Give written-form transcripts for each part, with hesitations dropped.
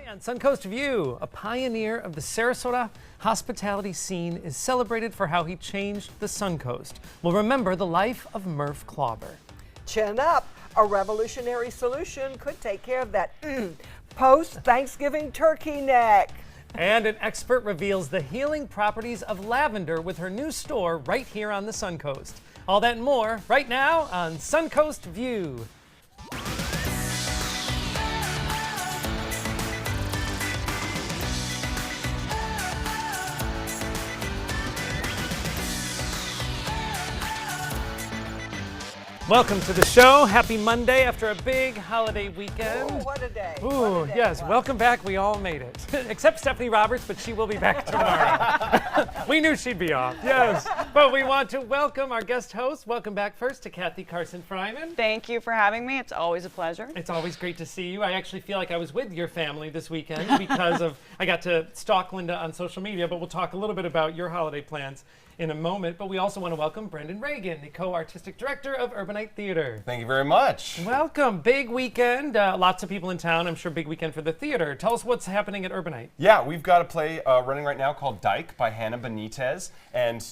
On Suncoast View, a pioneer of the Sarasota hospitality scene is celebrated for how he changed the Suncoast. We'll remember the life of Murph Clauber. Chin up. A revolutionary solution could take care of that post-Thanksgiving turkey neck. And an expert reveals the healing properties of lavender with her new store right here on the Suncoast. All that and more right now on Suncoast View. Welcome to the show. Happy Monday after a big holiday weekend. Ooh, what a day. Ooh, what a day yes, welcome back. We all made it. Except Stephanie Roberts, but she will be back tomorrow. We knew she'd be off, yes. But we want to welcome our guest host. Welcome back first to Kathy Carson-Fryman. Thank you for having me. It's always a pleasure. It's always great to see you. I actually feel like I was with your family this weekend because I got to stalk Linda on social media, but we'll talk a little bit about your holiday plans in a moment. But we also want to welcome Brendan Reagan, the co-artistic director of Urbanite Theater. Thank you very much. Welcome. Big weekend. Lots of people in town. I'm sure big weekend for the theater. Tell us what's happening at Urbanite. Yeah, we've got a play running right now called Dyke by Hannah Benitez. And,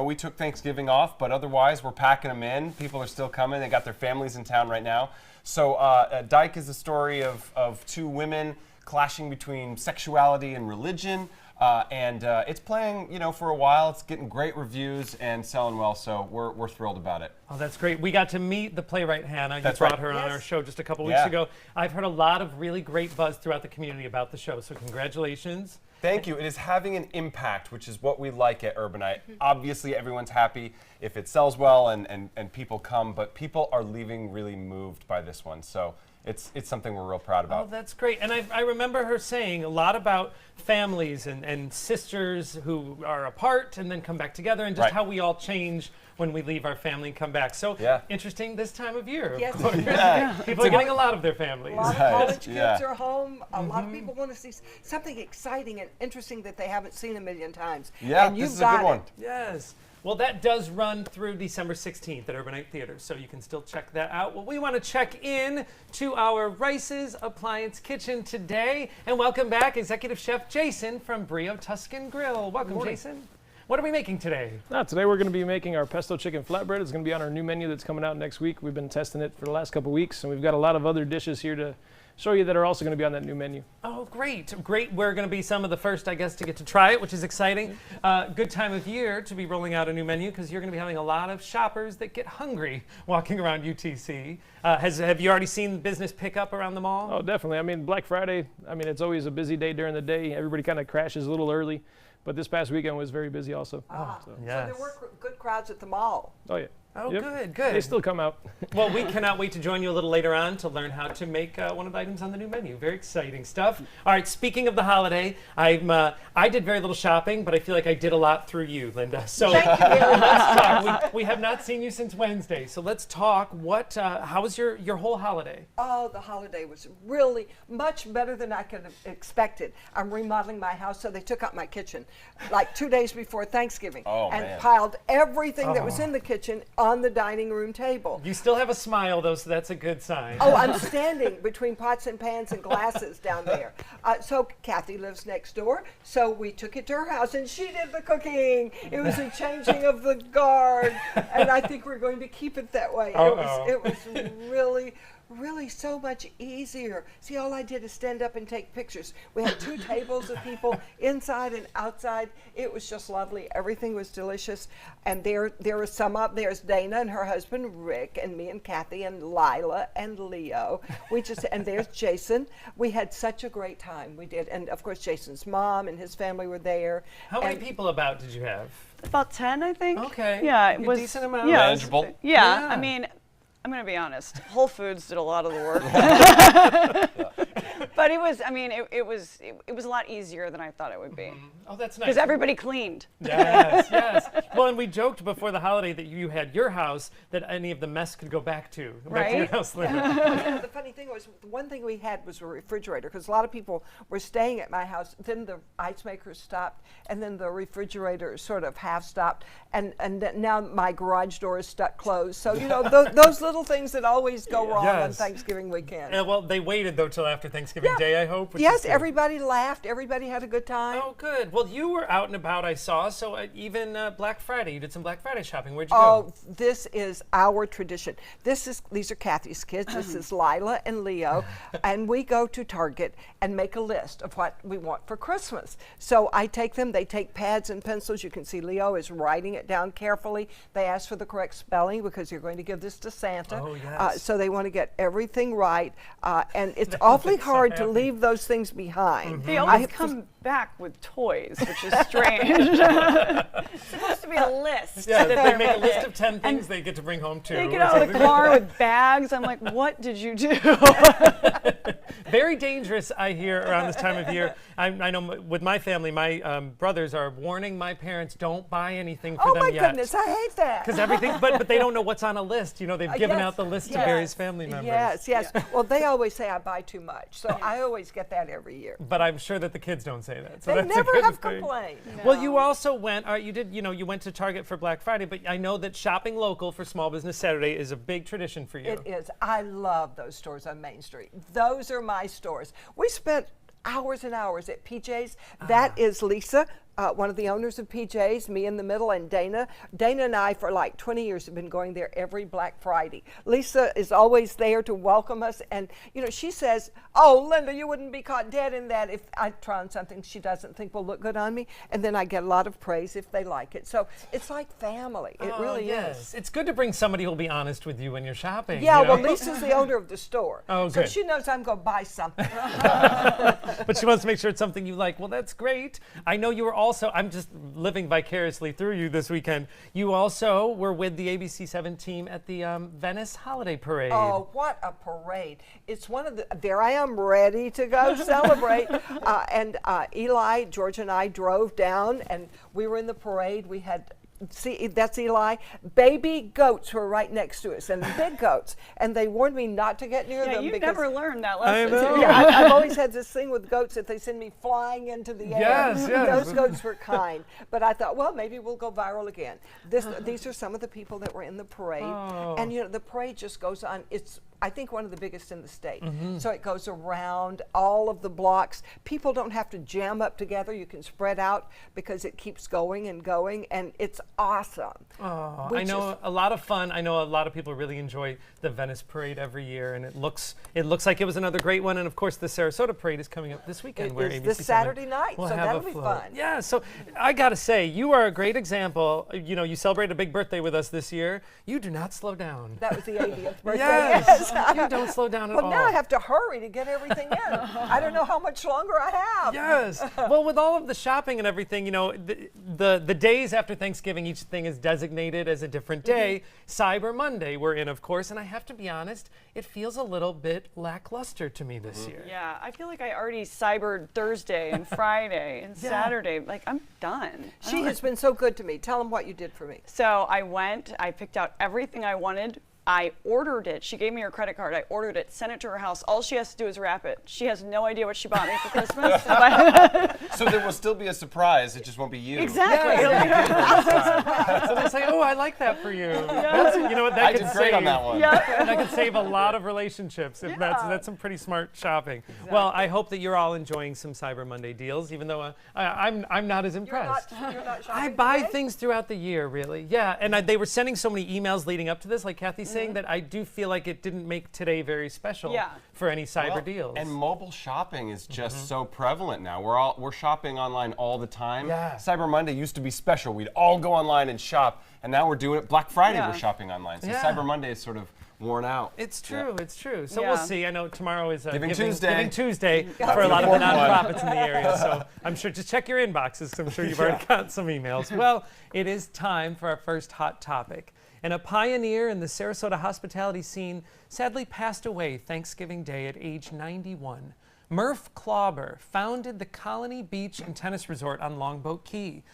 we took Thanksgiving off, but otherwise we're packing them in. People are still coming. They got their families in town right now. So Dyke is the story of two women clashing between sexuality and religion. It's playing, for a while. It's getting great reviews and selling well, so we're thrilled about it. Oh, that's great. We got to meet the playwright Hannah. You That's brought right. her on Yes. our show just a couple weeks ago. I've heard a lot of really great buzz throughout the community about the show, so congratulations. Thank you. It is having an impact, which is what we like at Urbanite. Obviously, everyone's happy if it sells well and people come, but people are leaving really moved by this one. So it's something we're real proud about. Oh, that's great. And I remember her saying a lot about families and sisters who are apart and then come back together, and just Right. how we all change when we leave our family and come back. So interesting this time of year. Yes. Of course. Yeah. People are getting a lot of their families. A lot of Right. college kids Yeah. are home. A lot of people want to see something exciting and interesting that they haven't seen a million times. Yeah, and this you've is got a good one. it. Yes. Well, that does run through December 16th at Urbanite Theater, so you can still check that out. Well, we want to check in to our Rice's Appliance Kitchen today, and welcome back Executive Chef Jason from Brio Tuscan Grill. Welcome, Jason. What are we making today? Today we're going to be making our pesto chicken flatbread. It's going to be on our new menu that's coming out next week. We've been testing it for the last couple weeks, and we've got a lot of other dishes here to show you that are also going to be on that new menu. Oh, great. Great. We're going to be some of the first, I guess, to get to try it, which is exciting. Good time of year to be rolling out a new menu because you're going to be having a lot of shoppers that get hungry walking around UTC. Have you already seen business pick up around the mall? Oh, definitely. I mean, Black Friday, it's always a busy day during the day. Everybody kind of crashes a little early, but this past weekend was very busy also. So Yes. there were good crowds at the mall. Oh, yeah. Oh, Yep. good. They still come out. Well, we cannot wait to join you a little later on to learn how to make one of the items on the new menu. Very exciting stuff. All right, speaking of the holiday, I did very little shopping, but I feel like I did a lot through you, Linda. So Thank you very much. let's talk. We have not seen you since Wednesday, so let's talk. How was your whole holiday? Oh, the holiday was really much better than I could have expected. I'm remodeling my house, so they took out my kitchen like 2 days before Thanksgiving and man. piled everything that was in the kitchen on the dining room table. You still have a smile, though, so that's a good sign. Oh, I'm standing between pots and pans and glasses down there. So Kathy lives next door, so we took it to her house, and she did the cooking. It was a changing of the guard, and I think we're going to keep it that way. It was really so much easier. See, all I did is stand up and take pictures. We had 2 tables of people inside and outside. It was just lovely. Everything was delicious. And there was some up. There's Dana and her husband Rick, and me and Kathy and Lila and Leo. And there's Jason. We had such a great time. We did. And of course, Jason's mom and his family were there. How many people about did you have? About 10, I think. Okay. Yeah, it A was decent amount. Yeah, Manageable. Yeah, Yeah. I'm going to be honest. Whole Foods did a lot of the work. But it was a lot easier than I thought it would be. Oh, that's nice. Because everybody cleaned. Yes. Well, and we joked before the holiday that you had your house that any of the mess could go back to your Right? house later. The funny thing was, the one thing we had was a refrigerator, because a lot of people were staying at my house. Then the ice maker stopped, and then the refrigerator sort of half stopped, and now my garage door is stuck closed. So those little things that always go wrong on Yes. Thanksgiving weekend. Well, they waited though till after Thanksgiving Day I hope. Which is Yes, good. everybody laughed. Everybody had a good time. Oh, good. Well, you were out and about, I saw. So even Black Friday, you did some Black Friday shopping. Where'd you go? Oh, this is our tradition. These are Kathy's kids. This is Lila and Leo, and we go to Target and make a list of what we want for Christmas. So I take them. They take pads and pencils. You can see Leo is writing it down carefully. They ask for the correct spelling because you're going to give this to Santa. Oh, yes. So they want to get everything right, and it's awfully makes so hard to happy. leave those things behind. They I always have to- come back with toys, which is strange. It's supposed to be a list. Yeah, they make a list of 10 things they get to bring home too. They get or out of the something. car with bags. I'm like, what did you do? Very dangerous, I hear, around this time of year. I know with my family, my brothers are warning my parents, don't buy anything for Oh them my yet. goodness, I hate that. Because everything, but they don't know what's on a list. You know, they've given Yes, out the list to yes, various family members. Yes. Well, they always say I buy too much, so I always get that every year. But I'm sure that the kids don't say that. So They that's a never good have thing. complained. Well, you also went, you went to Target for Black Friday, but I know that shopping local for Small Business Saturday is a big tradition for you. It is. I love those stores on Main Street. Those are my stores. We spent hours and hours at PJ's. That is Lisa, one of the owners of PJ's, me in the middle, and Dana. Dana and I, for like 20 years, have been going there every Black Friday. Lisa is always there to welcome us, and she says, "Oh, Linda, you wouldn't be caught dead in that if I try on something she doesn't think will look good on me." And then I get a lot of praise if they like it. So it's like family. It really is. It's good to bring somebody who'll be honest with you when you're shopping. Yeah, you know? well, Lisa's the owner of the store. Oh, so good. she knows I'm going to buy something. But she wants to make sure it's something you like. Well, that's great. I know you were also, I'm just living vicariously through you this weekend. You also were with the ABC7 team at the Venice Holiday Parade. Oh, what a parade. It's one of the, there I am ready to go celebrate. And Eli, George and I drove down and we were in the parade. We had, see, that's Eli. Baby goats were right next to us and big goats. And they warned me not to get near Yeah, them you because never learned that I lesson. know. yeah, I've always had this thing with goats that they send me flying into the air. Yes, yes. Those goats were kind. But I thought, well, maybe we'll go viral again. These are some of the people that were in the parade. Oh. And, the parade just goes on. It's, I think, one of the biggest in the state. Mm-hmm. So it goes around all of the blocks. People don't have to jam up together. You can spread out because it keeps going, and it's awesome. Oh, We I know just- a lot of fun. I know a lot of people really enjoy the Venice Parade every year, and it looks like it was another great one. And of course, the Sarasota Parade is coming up this weekend. It where is ABC7 this Saturday night, will so have that'll a be float. fun. Yeah, so I gotta say, you are a great example. You celebrated a big birthday with us this year. You do not slow down. That was the 80th birthday. Yes, you don't slow down at Well, all. now I have to hurry to get everything in. I don't know how much longer I have. Yes. Well, with all of the shopping and everything, the days after Thanksgiving, each thing is designated as a different day. Cyber Monday we're in, of course, and I have to be honest, it feels a little bit lackluster to me this year. Yeah, I feel like I already cybered Thursday and Friday and Saturday. Like, I'm done. She has been so good to me. Tell them what you did for me. So I went, I picked out everything I wanted. I ordered it. She gave me her credit card. I ordered it, sent it to her house. All she has to do is wrap it. She has no idea what she bought me for Christmas. So there will still be a surprise. It just won't be you. Exactly. So they say, "Oh, I like that for you." That's, you know what? That I could did great on that one. That could save a lot of relationships. If that's some pretty smart shopping. Well, I hope that you're all enjoying some Cyber Monday deals, even though I'm not as impressed. You're not shopping I buy today? things throughout the year, really. Yeah, and they were sending so many emails leading up to this, like Kathy's saying, that I do feel like it didn't make today very special Yeah. for any cyber Well, deals. And mobile shopping is just so prevalent now. We're shopping online all the time. Yeah. Cyber Monday used to be special. We'd all go online and shop, and now we're doing it. Black Friday Yeah. we're shopping online. So Yeah. Cyber Monday is sort of worn out. It's true. It's true. So Yeah. we'll see. I know tomorrow is Giving Tuesday. Giving Tuesday for a lot of the Important one. nonprofits in the area. So I'm sure just check your inboxes. I'm sure you've already got some emails. Well, it is time for our first hot topic. And a pioneer in the Sarasota hospitality scene sadly passed away Thanksgiving Day at age 91. Murph Klauber founded the Colony Beach and Tennis Resort on Longboat Key.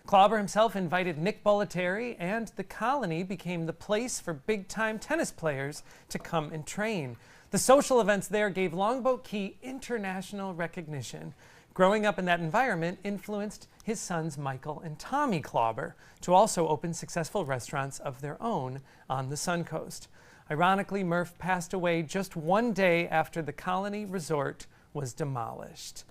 Klauber himself invited Nick Bollettieri, and the Colony became the place for big-time tennis players to come and train. The social events there gave Longboat Key international recognition. Growing up in that environment influenced his sons Michael and Tommy Klauber to also open successful restaurants of their own on the Suncoast. Ironically, Murph passed away just one day after the Colony Resort was demolished.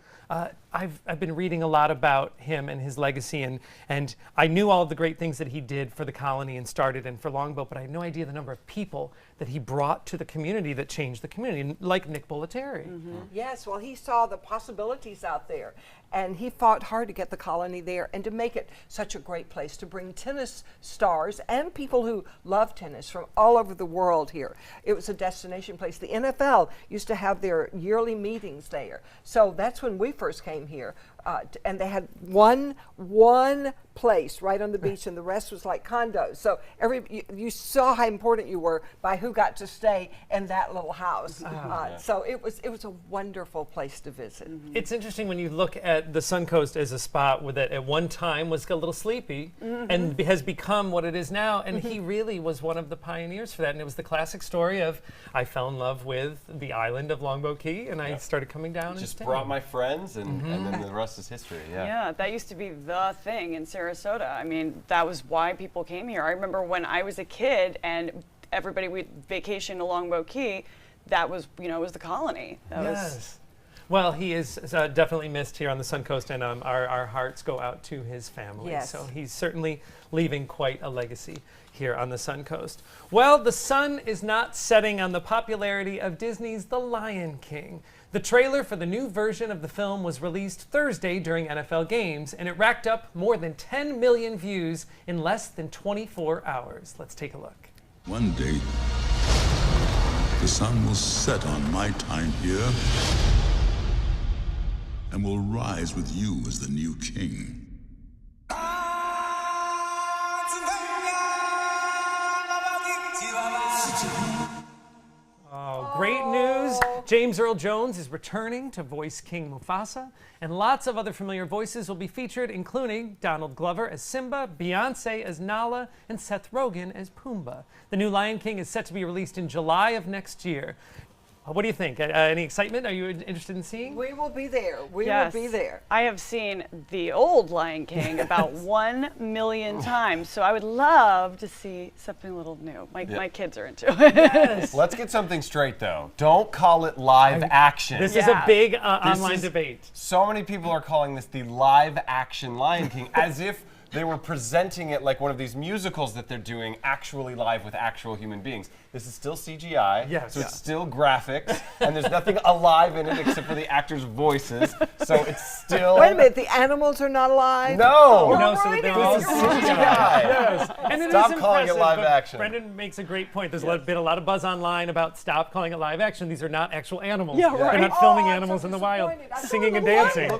I've been reading a lot about him and his legacy, and I knew all of the great things that he did for the colony and started and for Longboat, but I had no idea the number of people that he brought to the community that changed the community, like Nick Bollettieri. Yes, well, he saw the possibilities out there, and he fought hard to get the colony there and to make it such a great place to bring tennis stars and people who love tennis from all over the world here. It was a destination place. The NFL used to have their yearly meetings there. So that's when we first came here. And they had one place right on the beach, and the rest was like condos. So you saw how important you were by who got to stay in that little house. So it was a wonderful place to visit. It's interesting when you look at the Suncoast as a spot that at one time was a little sleepy and has become what it is now. And he really was one of the pioneers for that. And it was the classic story of I fell in love with the island of Longboat Key, and I started coming down. Just and brought my friends, and then the rest is history. Yeah, that used to be the thing in Sarasota. I mean, that was why people came here. I remember when I was a kid and everybody would vacation to Longboat Key, that was, was the colony. That was Well, he is definitely missed here on the Suncoast, and our hearts go out to his family. Yes. So he's certainly leaving quite a legacy here on the Suncoast. Well, the sun is not setting on the popularity of Disney's The Lion King. The trailer for the new version of the film was released Thursday during NFL games, and it racked up more than 10 million views in less than 24 hours. Let's take a look. One day, the sun will set on my time here and will rise with you as the new king. Oh, great news. James Earl Jones is returning to voice King Mufasa, and lots of other familiar voices will be featured, including Donald Glover as Simba, Beyonce as Nala, and Seth Rogen as Pumbaa. The new Lion King is set to be released in July of next year. What do you think? Any excitement? Are you interested in seeing? We will be there. We Yes. will be there. I have seen the old Lion King about 1 million times, so I would love to see something a little new. My kids are into it. Let's get something straight, though. Don't call it live action. This is a big online is- debate. So many people are calling this the live action Lion King, as if they were presenting it like one of these musicals that they're doing actually live with actual human beings. This is still CGI, Yes. so it's still graphics, and there's nothing alive in it except for the actors' voices. So it's still. Wait a minute, the animals are not alive? No! No, so right, they're it all is. CGI. Yes. And it Stop is calling it impressive, live but action. Brendan makes a great point. There's been a lot of buzz online about stop calling it live action. These are not actual animals. Yeah, They're right. not filming Oh, I'm animals so in the wild, disappointed. I singing saw and the dancing.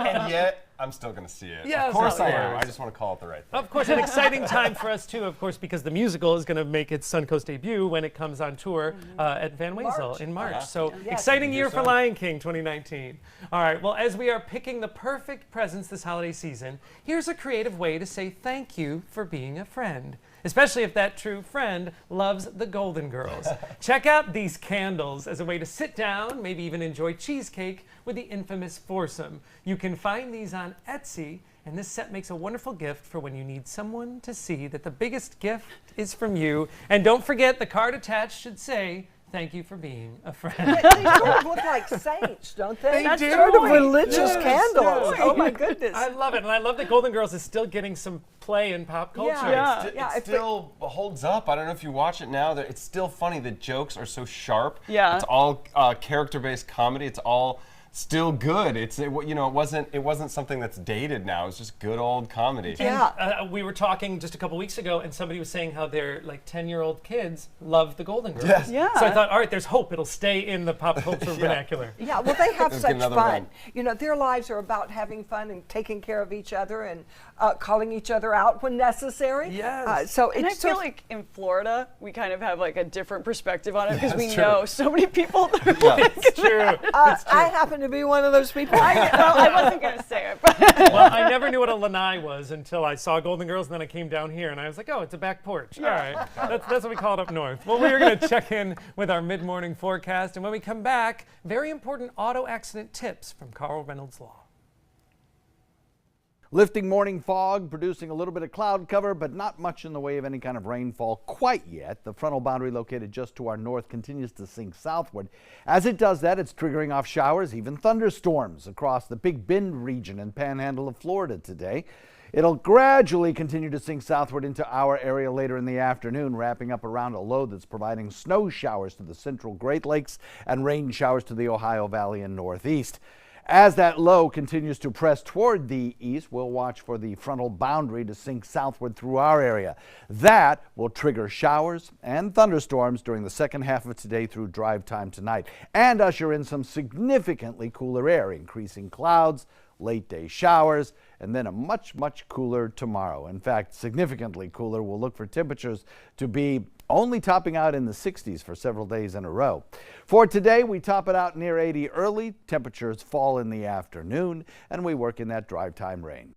And yet, I'm still going to see it. Yes, of course of I am. course. I just want to call it the right thing. Of course, an exciting time for us too, of course, because the musical is going to make its Suncoast debut when it comes on tour at Van Wezel in March. So exciting year for Lion King 2019. All right, well, as we are picking the perfect presents this holiday season, here's a creative way to say thank you for being a friend, especially if that true friend loves the Golden Girls. Check out these candles as a way to sit down, maybe even enjoy cheesecake with the infamous foursome. You can find these on Etsy, and this set makes a wonderful gift for when you need someone to see that the biggest gift is from you. And don't forget, the card attached should say, "Thank you for being a friend." They sort of look like saints, don't they? They do. Sort of religious Yes, candles. yes. Oh my goodness. I love it, and I love that Golden Girls is still getting some play in pop culture. Yeah. It still holds up. I don't know if you watch it now. It's still funny. The jokes are so sharp. Yeah. It's all character-based comedy. It's all still good. It wasn't something that's dated now. It's just good old comedy. Yeah. We were talking just a couple weeks ago, and somebody was saying how their 10-year-old kids love the Golden Girls. Yes. Yeah. So I thought, all right, there's hope. It'll stay in the pop culture vernacular. Yeah, well, they have Let's such get another fun. run. You know, their lives are about having fun and taking care of each other and calling each other out when necessary. Yes. So And I it's feel like in Florida, we kind of have like a different perspective on it because we That's true. know so many people. It's true. I happen to be one of those people. I wasn't going to say it, but Well, I never knew what a lanai was until I saw Golden Girls, and then I came down here, and I was like, oh, it's a back porch. All right. That's what we call it up north. Well, we're going to check in with our mid-morning forecast, and when we come back, very important auto accident tips from Carl Reynolds Law. Lifting morning fog, producing a little bit of cloud cover, but not much in the way of any kind of rainfall quite yet. The frontal boundary located just to our north continues to sink southward. As it does that, it's triggering off showers, even thunderstorms across the Big Bend region and panhandle of Florida today. It'll gradually continue to sink southward into our area later in the afternoon, wrapping up around a low that's providing snow showers to the central Great Lakes and rain showers to the Ohio Valley and Northeast. As that low continues to press toward the east, we'll watch for the frontal boundary to sink southward through our area. That will trigger showers and thunderstorms during the second half of today through drive time tonight and usher in some significantly cooler air, increasing clouds, late day showers, and then a much cooler tomorrow. In fact, significantly cooler. We'll look for temperatures to be only topping out in the 60s for several days in a row. For today, we top it out near 80 early, temperatures fall in the afternoon, and we work in that drive time rain.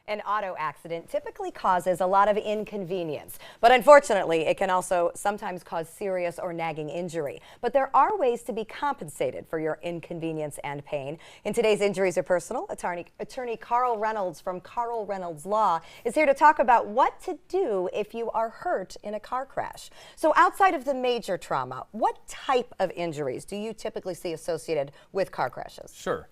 An auto accident typically causes a lot of inconvenience, but unfortunately, it can also sometimes cause serious or nagging injury. But there are ways to be compensated for your inconvenience and pain. In today's Injuries Are Personal, attorney Carl Reynolds from Carl Reynolds Law is here to talk about what to do if you are hurt in a car crash. So outside of the major trauma, what type of injuries do you typically see associated with car crashes? Sure.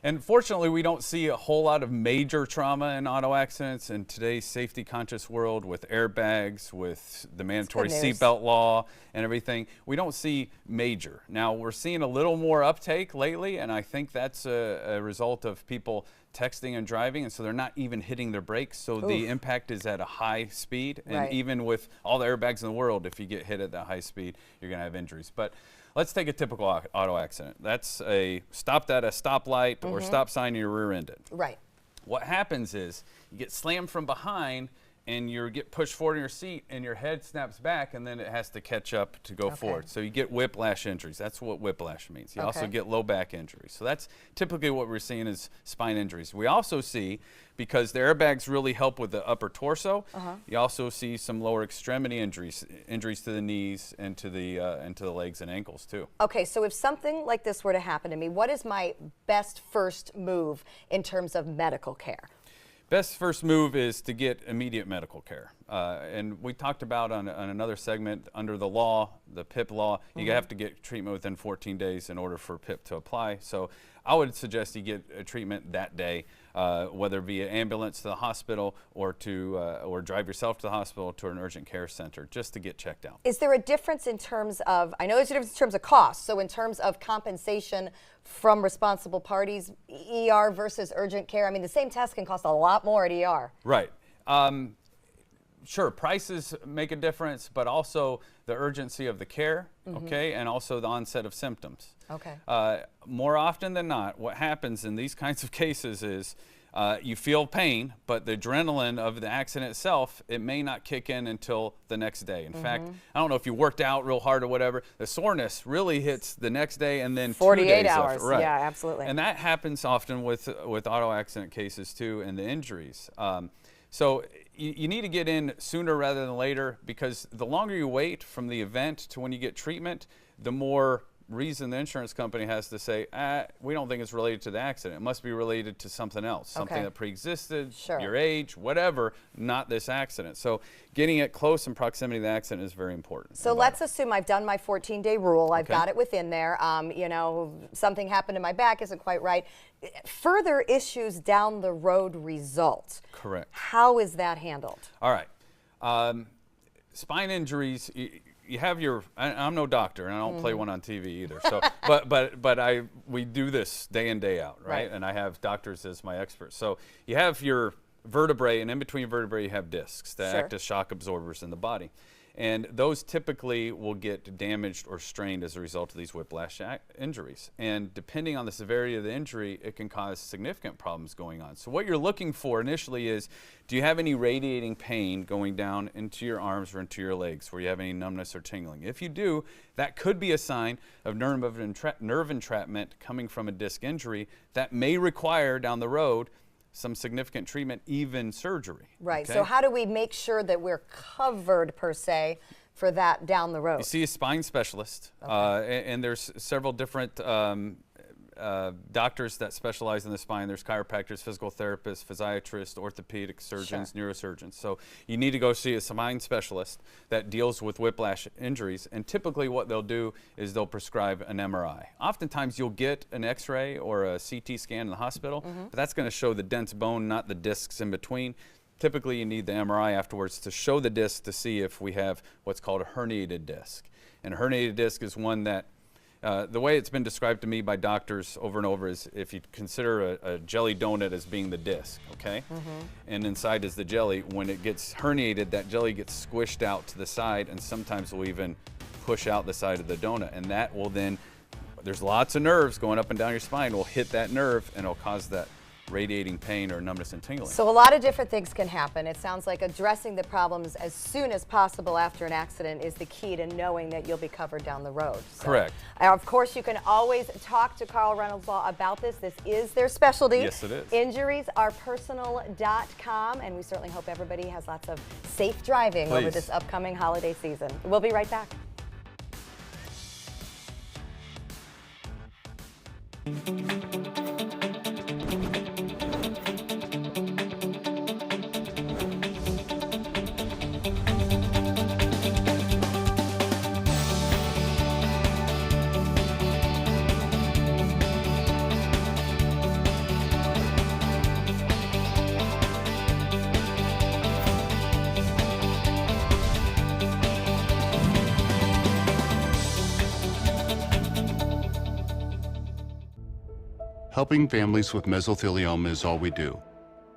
And fortunately, we don't see a whole lot of major trauma in auto accidents in today's safety-conscious world with airbags, with the mandatory seatbelt law and everything. We don't see major. Now, we're seeing a little more uptake lately, and I think that's a result of people texting and driving, and so they're not even hitting their brakes, so the impact is at a high speed. And even with all the airbags in the world, if you get hit at that high speed, you're going to have injuries. But let's take a typical auto accident. That's a stopped at a stoplight or stop sign and you're rear-ended. Right. What happens is you get slammed from behind and you get pushed forward in your seat and your head snaps back and then it has to catch up to go forward. So you get whiplash injuries. That's what whiplash means. You also get low back injuries. So that's typically what we're seeing is spine injuries. We also see, because the airbags really help with the upper torso, you also see some lower extremity injuries to the knees and to the legs and ankles too. Okay, so if something like this were to happen to me, what is my best first move in terms of medical care? Best first move is to get immediate medical care. And we talked about on another segment, under the law, the PIP law, you have to get treatment within 14 days in order for PIP to apply. So I would suggest you get a treatment that day, whether via ambulance to the hospital or drive yourself to the hospital to an urgent care center just to get checked out. Is there a difference in terms of, I know there's a difference in terms of cost, so in terms of compensation from responsible parties, ER versus urgent care? I mean, the same test can cost a lot more at ER. Right. Sure, prices make a difference, but also the urgency of the care, and also the onset of symptoms. More often than not, what happens in these kinds of cases is you feel pain, but the adrenaline of the accident itself, it may not kick in until the next day. In fact, I don't know if you worked out real hard or whatever, the soreness really hits the next day and then 48 2 days hours. after. Right. Yeah, absolutely. And that happens often with auto accident cases too, and the injuries. So you need to get in sooner rather than later, because the longer you wait from the event to when you get treatment, the more reason the insurance company has to say, we don't think it's related to the accident. It must be related to something else, something that pre-existed, your age, whatever, not this accident. So getting it close in proximity to the accident is very important. So let's assume I've done my 14-day rule. I've got it within there. You know, something happened to my back, isn't quite right. Further issues down the road result. Correct. How is that handled? All right. Spine injuries, you have your, I'm no doctor and I don't play one on TV either. So, but we do this day in, day out, right? And I have doctors as my experts. So you have your vertebrae, and in between vertebrae you have discs that act as shock absorbers in the body. And those typically will get damaged or strained as a result of these whiplash injuries. And depending on the severity of the injury, it can cause significant problems going on. So what you're looking for initially is, do you have any radiating pain going down into your arms or into your legs where you have any numbness or tingling? If you do, that could be a sign of nerve entrapment coming from a disc injury that may require down the road some significant treatment, even surgery. Right. So how do we make sure that we're covered, per se, for that down the road? You see a spine specialist, and there's several different doctors that specialize in the spine. There's chiropractors, physical therapists, physiatrists, orthopedic surgeons, neurosurgeons. So you need to go see a spine specialist that deals with whiplash injuries. And typically what they'll do is they'll prescribe an MRI. Oftentimes you'll get an X-ray or a CT scan in the hospital, but that's going to show the dense bone, not the discs in between. Typically you need the MRI afterwards to show the disc to see if we have what's called a herniated disc. And a herniated disc is one that the way it's been described to me by doctors over and over is if you consider a jelly donut as being the disc, okay? And inside is the jelly. When it gets herniated, that jelly gets squished out to the side, and sometimes will even push out the side of the donut. And that will then, there's lots of nerves going up and down your spine, will hit that nerve and it'll cause that radiating pain or numbness and tingling. So a lot of different things can happen. It sounds like addressing the problems as soon as possible after an accident is the key to knowing that you'll be covered down the road. So, correct. Of course, you can always talk to Carl Reynolds Law about this. This is their specialty. Yes, it is. Injuriesarepersonal.com, and we certainly hope everybody has lots of safe driving over this upcoming holiday season. We'll be right back. Helping families with mesothelioma is all we do.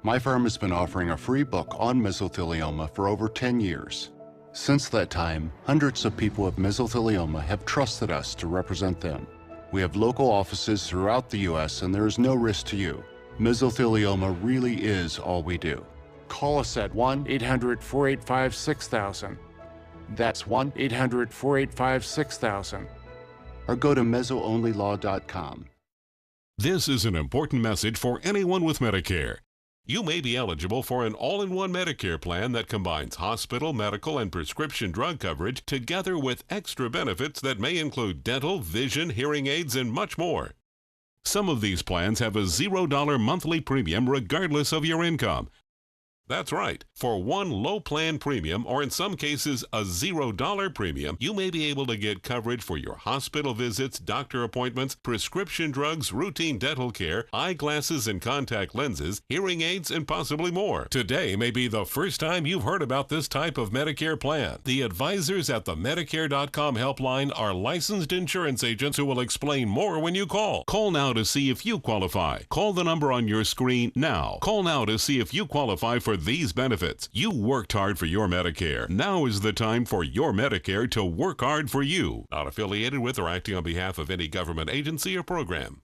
My firm has been offering a free book on mesothelioma for over 10 years. Since that time, hundreds of people with mesothelioma have trusted us to represent them. We have local offices throughout the U.S. and there is no risk to you. Mesothelioma really is all we do. Call us at 1-800-485-6000. That's 1-800-485-6000. Or go to mesoonlylaw.com. This is an important message for anyone with Medicare. You may be eligible for an all-in-one Medicare plan that combines hospital, medical, and prescription drug coverage together with extra benefits that may include dental, vision, hearing aids, and much more. Some of these plans have a $0 monthly premium regardless of your income. That's right. For one low plan premium, or in some cases a $0 premium, you may be able to get coverage for your hospital visits, doctor appointments, prescription drugs, routine dental care, eyeglasses and contact lenses, hearing aids, and possibly more. Today may be the first time you've heard about this type of Medicare plan. The advisors at the Medicare.com helpline are licensed insurance agents who will explain more when you call. Call now to see if you qualify. Call the number on your screen now. Call now to see if you qualify for these benefits. You worked hard for your Medicare. Now is the time for your Medicare to work hard for you. Not affiliated with or acting on behalf of any government agency or program.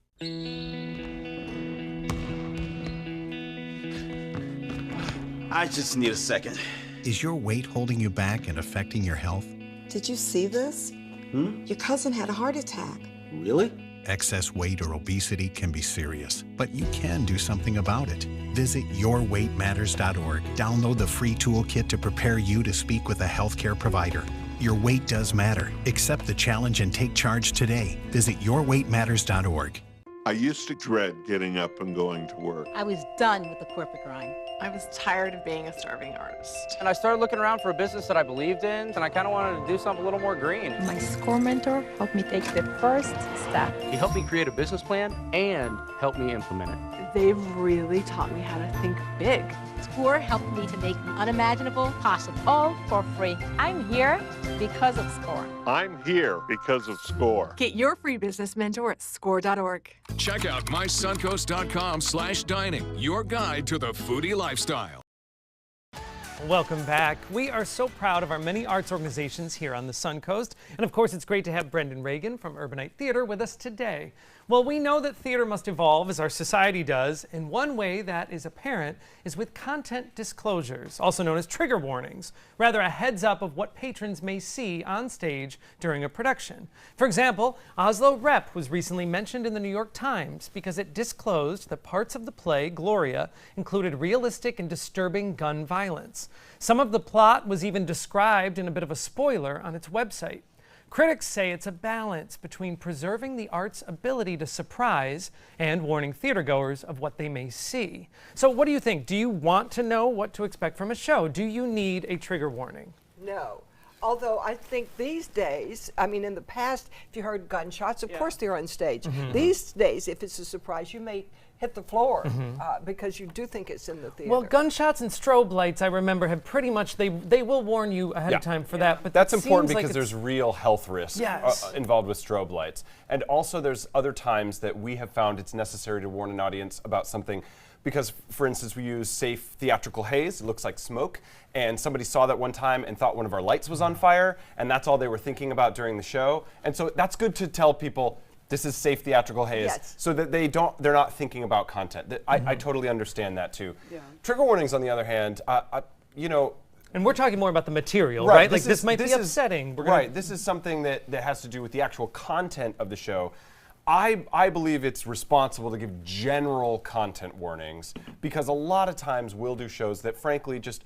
I just need a second. Is your weight holding you back and affecting your health? Did you see this? Your cousin had a heart attack. Really? Excess weight or obesity can be serious, but you can do something about it. Visit yourweightmatters.org. Download the free toolkit to prepare you to speak with a healthcare provider. Your weight does matter. Accept the challenge and take charge today. Visit yourweightmatters.org. I used to dread getting up and going to work. I was done with the corporate grind. I was tired of being a starving artist. And I started looking around for a business that I believed in, and I kind of wanted to do something a little more green. My SCORE mentor helped me take the first step. He helped me create a business plan and helped me implement it. They've really taught me how to think big. SCORE helped me to make the unimaginable possible, all for free. I'm here because of SCORE. I'm here because of SCORE. Get your free business mentor at score.org. Check out mysuncoast.com/dining, your guide to the foodie lifestyle. Welcome back. We are so proud of our many arts organizations here on the Suncoast. And of course, it's great to have Brendan Reagan from Urbanite Theater with us today. Well, we know that theater must evolve as our society does, and one way that is apparent is with content disclosures, also known as trigger warnings, rather a heads up of what patrons may see on stage during a production. For example, Oslo Rep was recently mentioned in the New York Times because it disclosed that parts of the play, Gloria, included realistic and disturbing gun violence. Some of the plot was even described in a bit of a spoiler on its website. critics say it's a balance between preserving the art's ability to surprise and warning theatergoers of what they may see. So what do you think? Do you want to know what to expect from a show? Do you need a trigger warning? No. Although I think these days, I mean, in the past, if you heard gunshots, of course they're on stage. These days, if it's a surprise, you may hit the floor because you do think it's in the theater. Well, gunshots and strobe lights, I remember, have pretty much, they will warn you ahead of time for that. But that's it important seems like because there's real health risk involved with strobe lights. And also there's other times that we have found it's necessary to warn an audience about something because, for instance, we use safe theatrical haze. It looks like smoke. And somebody saw that one time and thought one of our lights was on fire, and that's all they were thinking about during the show. And so that's good to tell people this is safe theatrical haze, so that they're not thinking about content. I totally understand that too. Trigger warnings, on the other hand, you know. And we're talking more about the material, right? Like this might be upsetting. Right. This is something that has to do with the actual content of the show. I believe it's responsible to give general content warnings because a lot of times we'll do shows that frankly just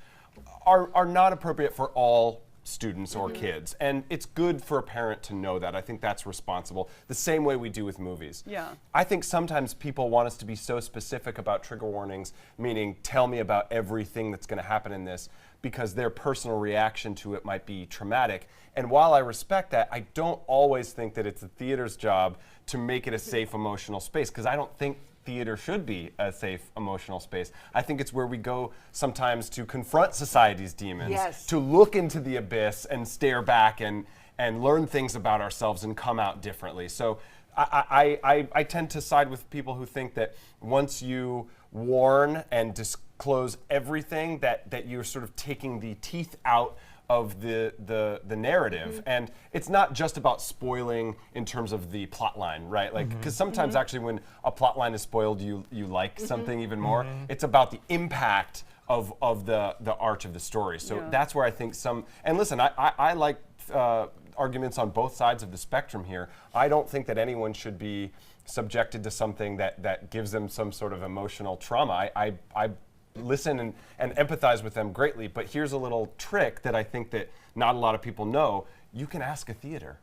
are not appropriate for all students or kids. And it's good for a parent to know that. I think that's responsible, the same way we do with movies. Yeah. I think sometimes people want us to be so specific about trigger warnings, meaning tell me about everything that's going to happen in this, because their personal reaction to it might be traumatic. And while I respect that, I don't always think that it's the theater's job to make it a safe emotional space, because I don't think theater should be a safe emotional space. I think it's where we go sometimes to confront society's demons, to look into the abyss and stare back and learn things about ourselves and come out differently. So I tend to side with people who think that once you warn and disclose everything, that you're sort of taking the teeth out of the narrative. And it's not just about spoiling in terms of the plot line, right? Like, because sometimes actually when a plot line is spoiled, you like something even more. It's about the impact of the arch of the story. So that's where I think and listen, I like arguments on both sides of the spectrum here. I don't think that anyone should be subjected to something that gives them some sort of emotional trauma. I listen and empathize with them greatly, but here's a little trick that I think that not a lot of people know. You can ask a theater.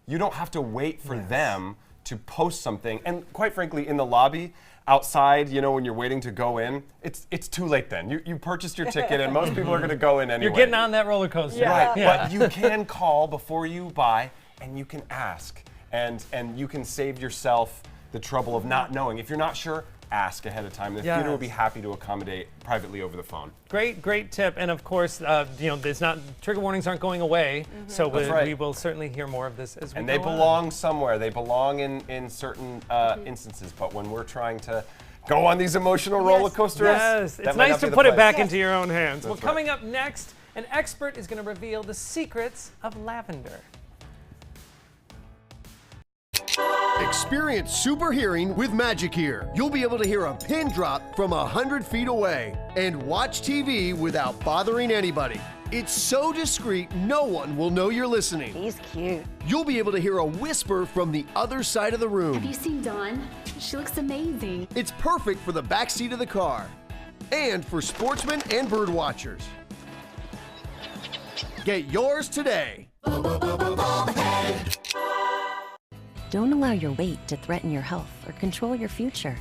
You don't have to wait for them to post something. And quite frankly, in the lobby, outside, you know, when you're waiting to go in, it's too late then. You purchased your ticket and most people are going to go in anyway. You're getting on that roller coaster. Right, but you can call before you buy and you can ask. And you can save yourself the trouble of not knowing. If you're not sure, ask ahead of time. The theater will be happy to accommodate privately over the phone. Great tip. And of course, you know, trigger warnings aren't going away. So we will certainly hear more of this as we go on. And they belong somewhere. They belong in certain instances. But when we're trying to go on these emotional roller coasters, it's nice to put it back into your own hands. Well, coming up next, an expert is going to reveal the secrets of lavender. Experience super hearing with Magic Ear. You'll be able to hear a pin drop from 100 feet away and watch TV without bothering anybody. It's so discreet, no one will know you're listening. He's cute. You'll be able to hear a whisper from the other side of the room. Have you seen Dawn? She looks amazing. It's perfect for the backseat of the car and for sportsmen and bird watchers. Get yours today. Don't allow your weight to threaten your health or control your future.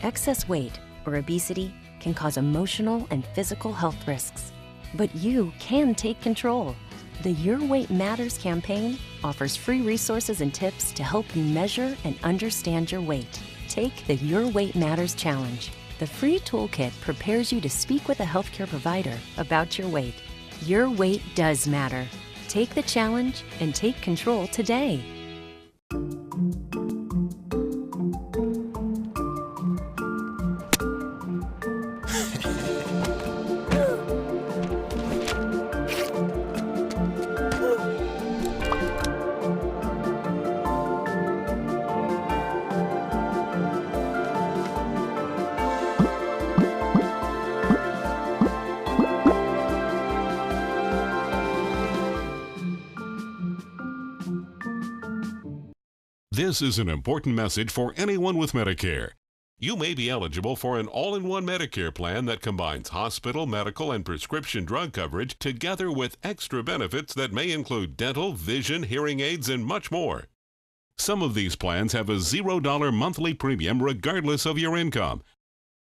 Excess weight or obesity can cause emotional and physical health risks. But you can take control. The Your Weight Matters campaign offers free resources and tips to help you measure and understand your weight. Take the Your Weight Matters Challenge. The free toolkit prepares you to speak with a healthcare provider about your weight. Your weight does matter. Take the challenge and take control today. This is an important message for anyone with Medicare. You may be eligible for an all-in-one Medicare plan that combines hospital, medical, and prescription drug coverage together with extra benefits that may include dental, vision, hearing aids, and much more. Some of these plans have a $0 monthly premium regardless of your income.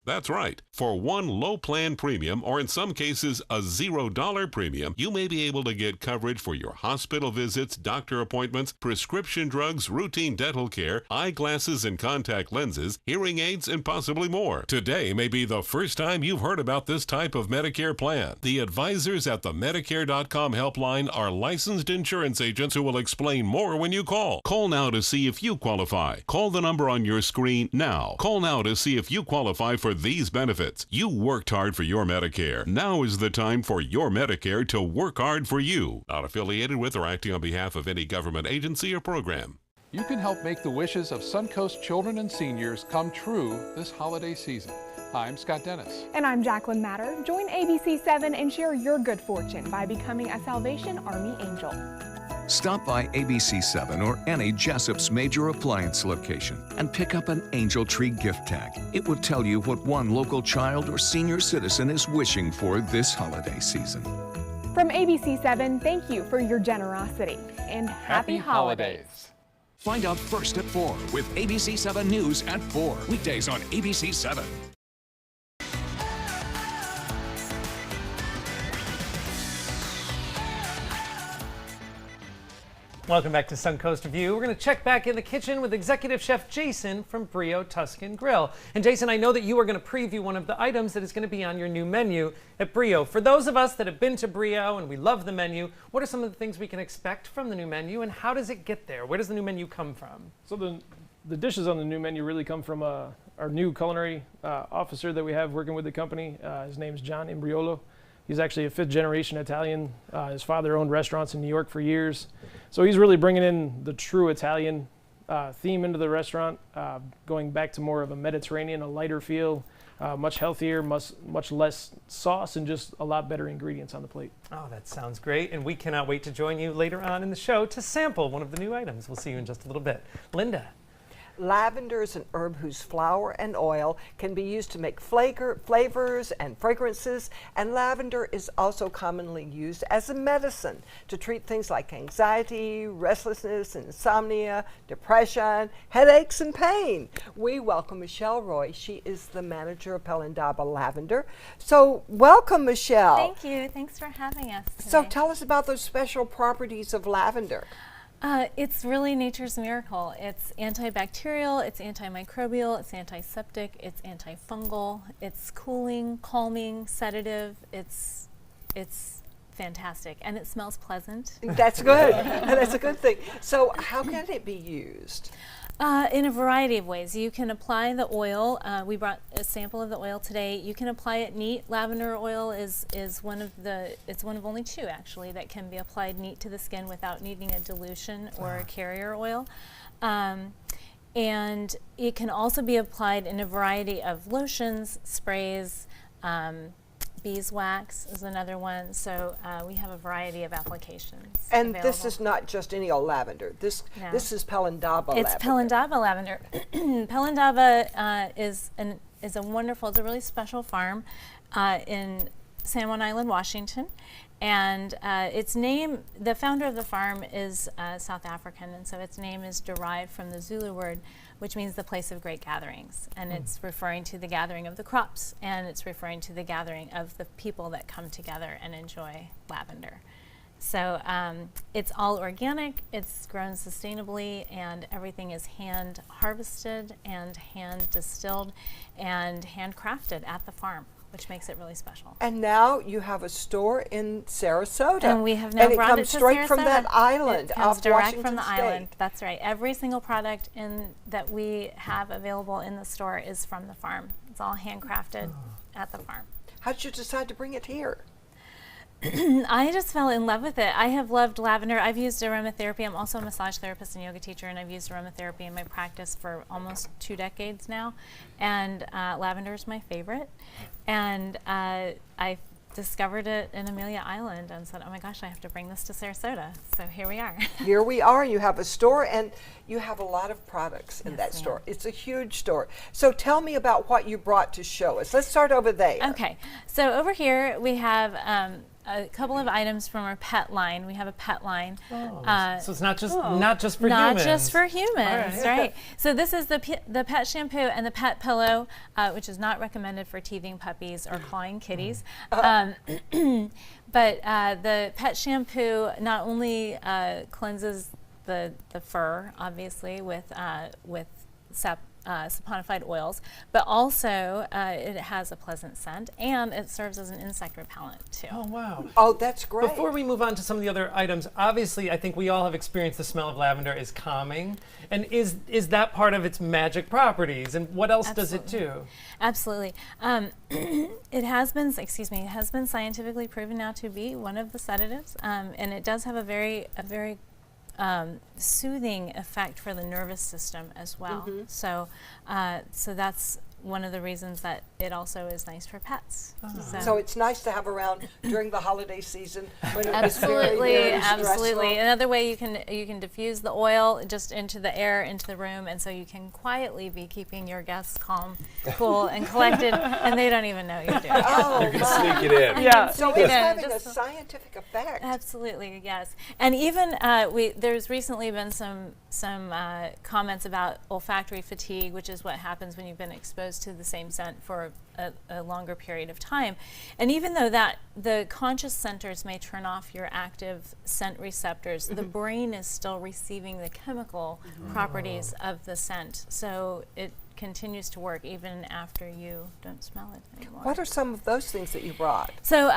That's right. For one low plan premium, or in some cases a $0 premium, you may be able to get coverage for your hospital visits, doctor appointments, prescription drugs, routine dental care, eyeglasses and contact lenses, hearing aids, and possibly more. Today may be the first time you've heard about this type of Medicare plan. The advisors at the Medicare.com helpline are licensed insurance agents who will explain more when you call. Call now to see if you qualify. Call the number on your screen now. Call now to see if you qualify for these benefits. You worked hard for your Medicare. Now is the time for your Medicare to work hard for you. Not affiliated with or acting on behalf of any government agency or program. You can help make the wishes of Suncoast children and seniors come true this holiday season. Hi, I'm Scott Dennis. And I'm Jacqueline Matter. Join ABC7 and share your good fortune by becoming a Salvation Army Angel. Stop by ABC7 or any Jessup's major appliance location and pick up an Angel Tree gift tag. It will tell you what one local child or senior citizen is wishing for this holiday season. From ABC7, thank you for your generosity and happy holidays. Find out first at 4 with ABC7 News at 4. Weekdays on ABC7. Welcome back to Suncoast View. We're going to check back in the kitchen with Executive Chef Jason from Brio Tuscan Grill. And Jason, I know that you are going to preview one of the items that is going to be on your new menu at Brio. For those of us that have been to Brio and we love the menu, what are some of the things we can expect from the new menu and how does it get there? Where does the new menu come from? So the dishes on the new menu really come from our new culinary officer that we have working with the company. His name's John Imbriolo. He's actually a fifth-generation Italian. His father owned restaurants in New York for years. So he's really bringing in the true Italian theme into the restaurant, going back to more of a Mediterranean, a lighter feel, much healthier, much less sauce, and just a lot better ingredients on the plate. Oh, that sounds great. And we cannot wait to join you later on in the show to sample one of the new items. We'll see you in just a little bit. Linda. Lavender is an herb whose flower and oil can be used to make flavors and fragrances, and lavender is also commonly used as a medicine to treat things like anxiety, restlessness, insomnia, depression, headaches, and pain. We welcome Michelle Roy. She is the manager of Pelindaba Lavender. So welcome, Michelle. Thank you. Thanks for having us today. So tell us about those special properties of lavender. It's really nature's miracle. It's antibacterial, it's antimicrobial, it's antiseptic, it's antifungal, it's cooling, calming, sedative. It's fantastic, and it smells pleasant. That's good. That's a good thing. So how can it be used? In a variety of ways. You can apply the oil. We brought a sample of the oil today. You can apply it neat. Lavender oil is one of only two actually that can be applied neat to the skin without needing a dilution or a carrier oil. And it can also be applied in a variety of lotions, sprays, beeswax is another one. So we have a variety of applications. And available. this is not just any old lavender. This is Pelindaba lavender. It's Pelindaba lavender. Pelindaba is a wonderful, it's a really special farm in San Juan Island, Washington. And its name, the founder of the farm is South African, and so its name is derived from the Zulu word, which means the place of great gatherings. And it's referring to the gathering of the crops, and it's referring to the gathering of the people that come together and enjoy lavender. So it's all organic, it's grown sustainably, and everything is hand harvested and hand distilled and handcrafted at the farm, which makes it really special. And now you have a store in Sarasota. And we have now brought it to Sarasota. And it comes straight from that island It comes off direct Washington from the State. island. That's right. Every single product that we have available in the store is from the farm. It's all handcrafted at the farm. How did you decide to bring it here? I just fell in love with it. I have loved lavender. I've used aromatherapy. I'm also a massage therapist and yoga teacher, and I've used aromatherapy in my practice for almost 2 decades now. And lavender is my favorite. And I discovered it in Amelia Island and said, oh my gosh, I have to bring this to Sarasota. So here we are. Here we are. You have a store and you have a lot of products in Yes, that ma'am. store. It's a huge store. So tell me about what you brought to show us. Let's start over there. Okay, so over here we have a couple of items from our pet line. We have a pet line. So it's not just for not humans. just for humans, All right. right? So this is the pet shampoo and the pet pillow, which is not recommended for teething puppies or clawing kitties. But the pet shampoo not only cleanses the fur, obviously, with saponified oils, but also it has a pleasant scent and it serves as an insect repellent too. Oh wow! Oh, that's great. Before we move on to some of the other items, obviously I think we all have experienced the smell of lavender is calming, and is that part of its magic properties? And what else does it do? Absolutely. It has been scientifically proven now to be one of the sedatives, and it does have a very soothing effect for the nervous system as well. So that's one of the reasons that it also is nice for pets. So it's nice to have around during the holiday season when it Absolutely, is very absolutely. stressful. Another way you can diffuse the oil just into the air, into the room, and so you can quietly be keeping your guests calm, cool, and collected, and they don't even know you're doing it. Oh, You can sneak it in. Yeah. So it's having a scientific effect. Absolutely, yes. And even there's recently been some comments about olfactory fatigue, which is what happens when you've been exposed to the same scent for a longer period of time. And even though that the conscious centers may turn off your active scent receptors, the brain is still receiving the chemical properties of the scent. So it continues to work even after you don't smell it anymore. What are some of those things that you brought? So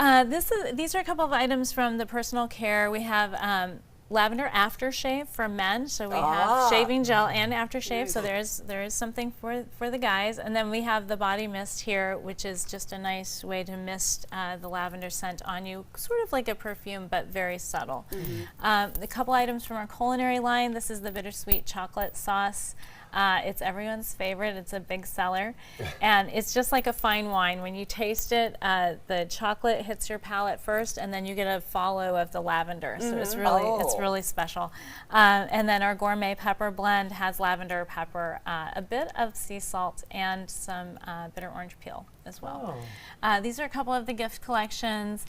these are a couple of items from the personal care. We have lavender aftershave for men, so we have shaving gel and aftershave, so there is something for the guys. And then we have the body mist here, which is just a nice way to mist the lavender scent on you, sort of like a perfume but very subtle. A couple items from our culinary line. This is the bittersweet chocolate sauce. It's everyone's favorite. It's a big seller, and it's just like a fine wine. When you taste it, the chocolate hits your palate first, and then you get a follow of the lavender. So it's really special. And then our gourmet pepper blend has lavender, pepper, a bit of sea salt, and some bitter orange peel as well. These are a couple of the gift collections.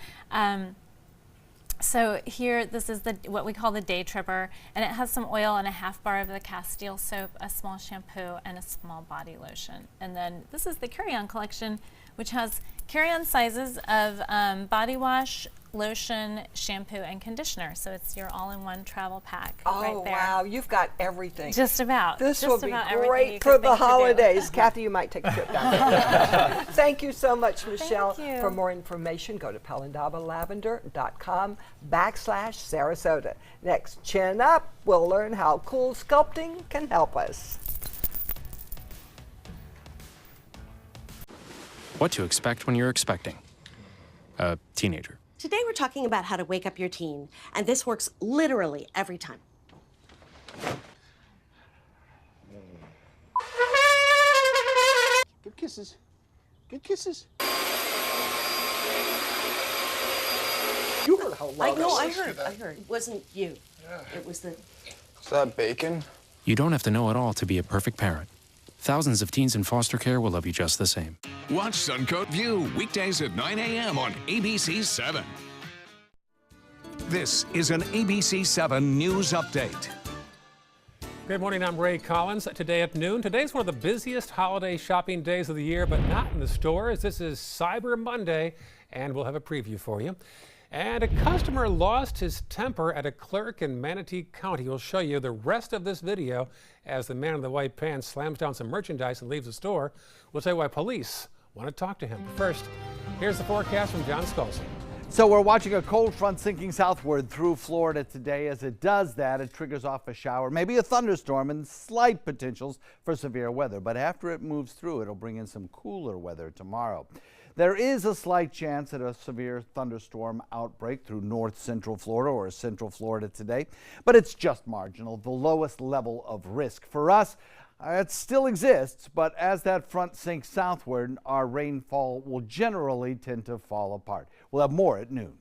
So here, this is what we call the Day Tripper, and it has some oil and a half bar of the Castile soap, a small shampoo, and a small body lotion. And then this is the carry-on collection, which has carry-on sizes of body wash, lotion, shampoo, and conditioner. So it's your all-in-one travel pack right there. Wow, you've got everything. Just about. This Just will be about everything great you for could the think to do. holidays. Kathy, you might take a trip down there. Thank you so much, Michelle. Thank you. For more information, go to pelindabalavender.com/Sarasota. Next, Chin Up, we'll learn how cool sculpting can help us. What to expect when you're expecting a teenager. Today we're talking about how to wake up your teen, and this works literally every time. Good kisses. Good kisses. You heard how loud I heard. It wasn't you. It was the... Is that bacon? You don't have to know it all to be a perfect parent. Thousands of teens in foster care will love you just the same. Watch Suncoast View weekdays at 9 a.m. on ABC 7. This is an ABC 7 News Update. Good morning, I'm Ray Collins. Today at noon. Today's one of the busiest holiday shopping days of the year, but not in the stores. This is Cyber Monday, and we'll have a preview for you. And a customer lost his temper at a clerk in Manatee County. We'll show you the rest of this video as the man in the white pants slams down some merchandise and leaves the store. We'll tell you why police want to talk to him. But first, here's the forecast from John Sculson. So we're watching a cold front sinking southward through Florida today. As it does that, it triggers off a shower, maybe a thunderstorm, and slight potentials for severe weather. But after it moves through, it'll bring in some cooler weather tomorrow. There is a slight chance at a severe thunderstorm outbreak through north central Florida or central Florida today, but it's just marginal, the lowest level of risk. For us, it still exists, but as that front sinks southward, our rainfall will generally tend to fall apart. We'll We'll have more at noon.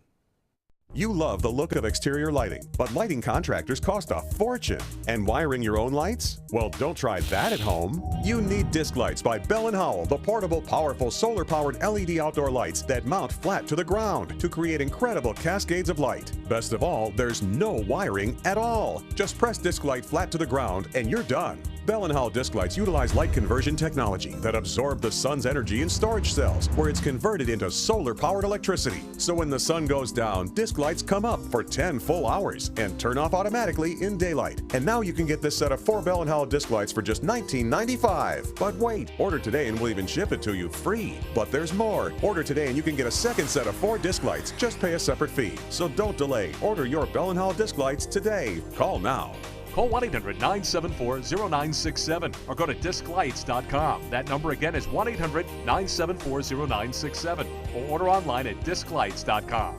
You love the look of exterior lighting, but lighting contractors cost a fortune. And wiring your own lights? Well, don't try that at home. You need Disc Lights by Bell & Howell, the portable, powerful, solar-powered LED outdoor lights that mount flat to the ground to create incredible cascades of light. Best of all, there's no wiring at all. Just press Disc Light flat to the ground and you're done. Bell & Howell Disc Lights utilize light conversion technology that absorb the sun's energy in storage cells, where it's converted into solar-powered electricity. So when the sun goes down, Disc Lights come up for 10 full hours and turn off automatically in daylight. And now you can get this set of 4 Bell & Howell Disc Lights for just $19.95. But wait, order today and we'll even ship it to you free. But there's more. Order today and you can get a second set of 4 Disc Lights. Just pay a separate fee. So don't delay. Order your Bell & Howell Disc Lights today. Call now. Call 1-800-974-0967 or go to disclights.com. That number again is 1-800-974-0967 or order online at disclights.com.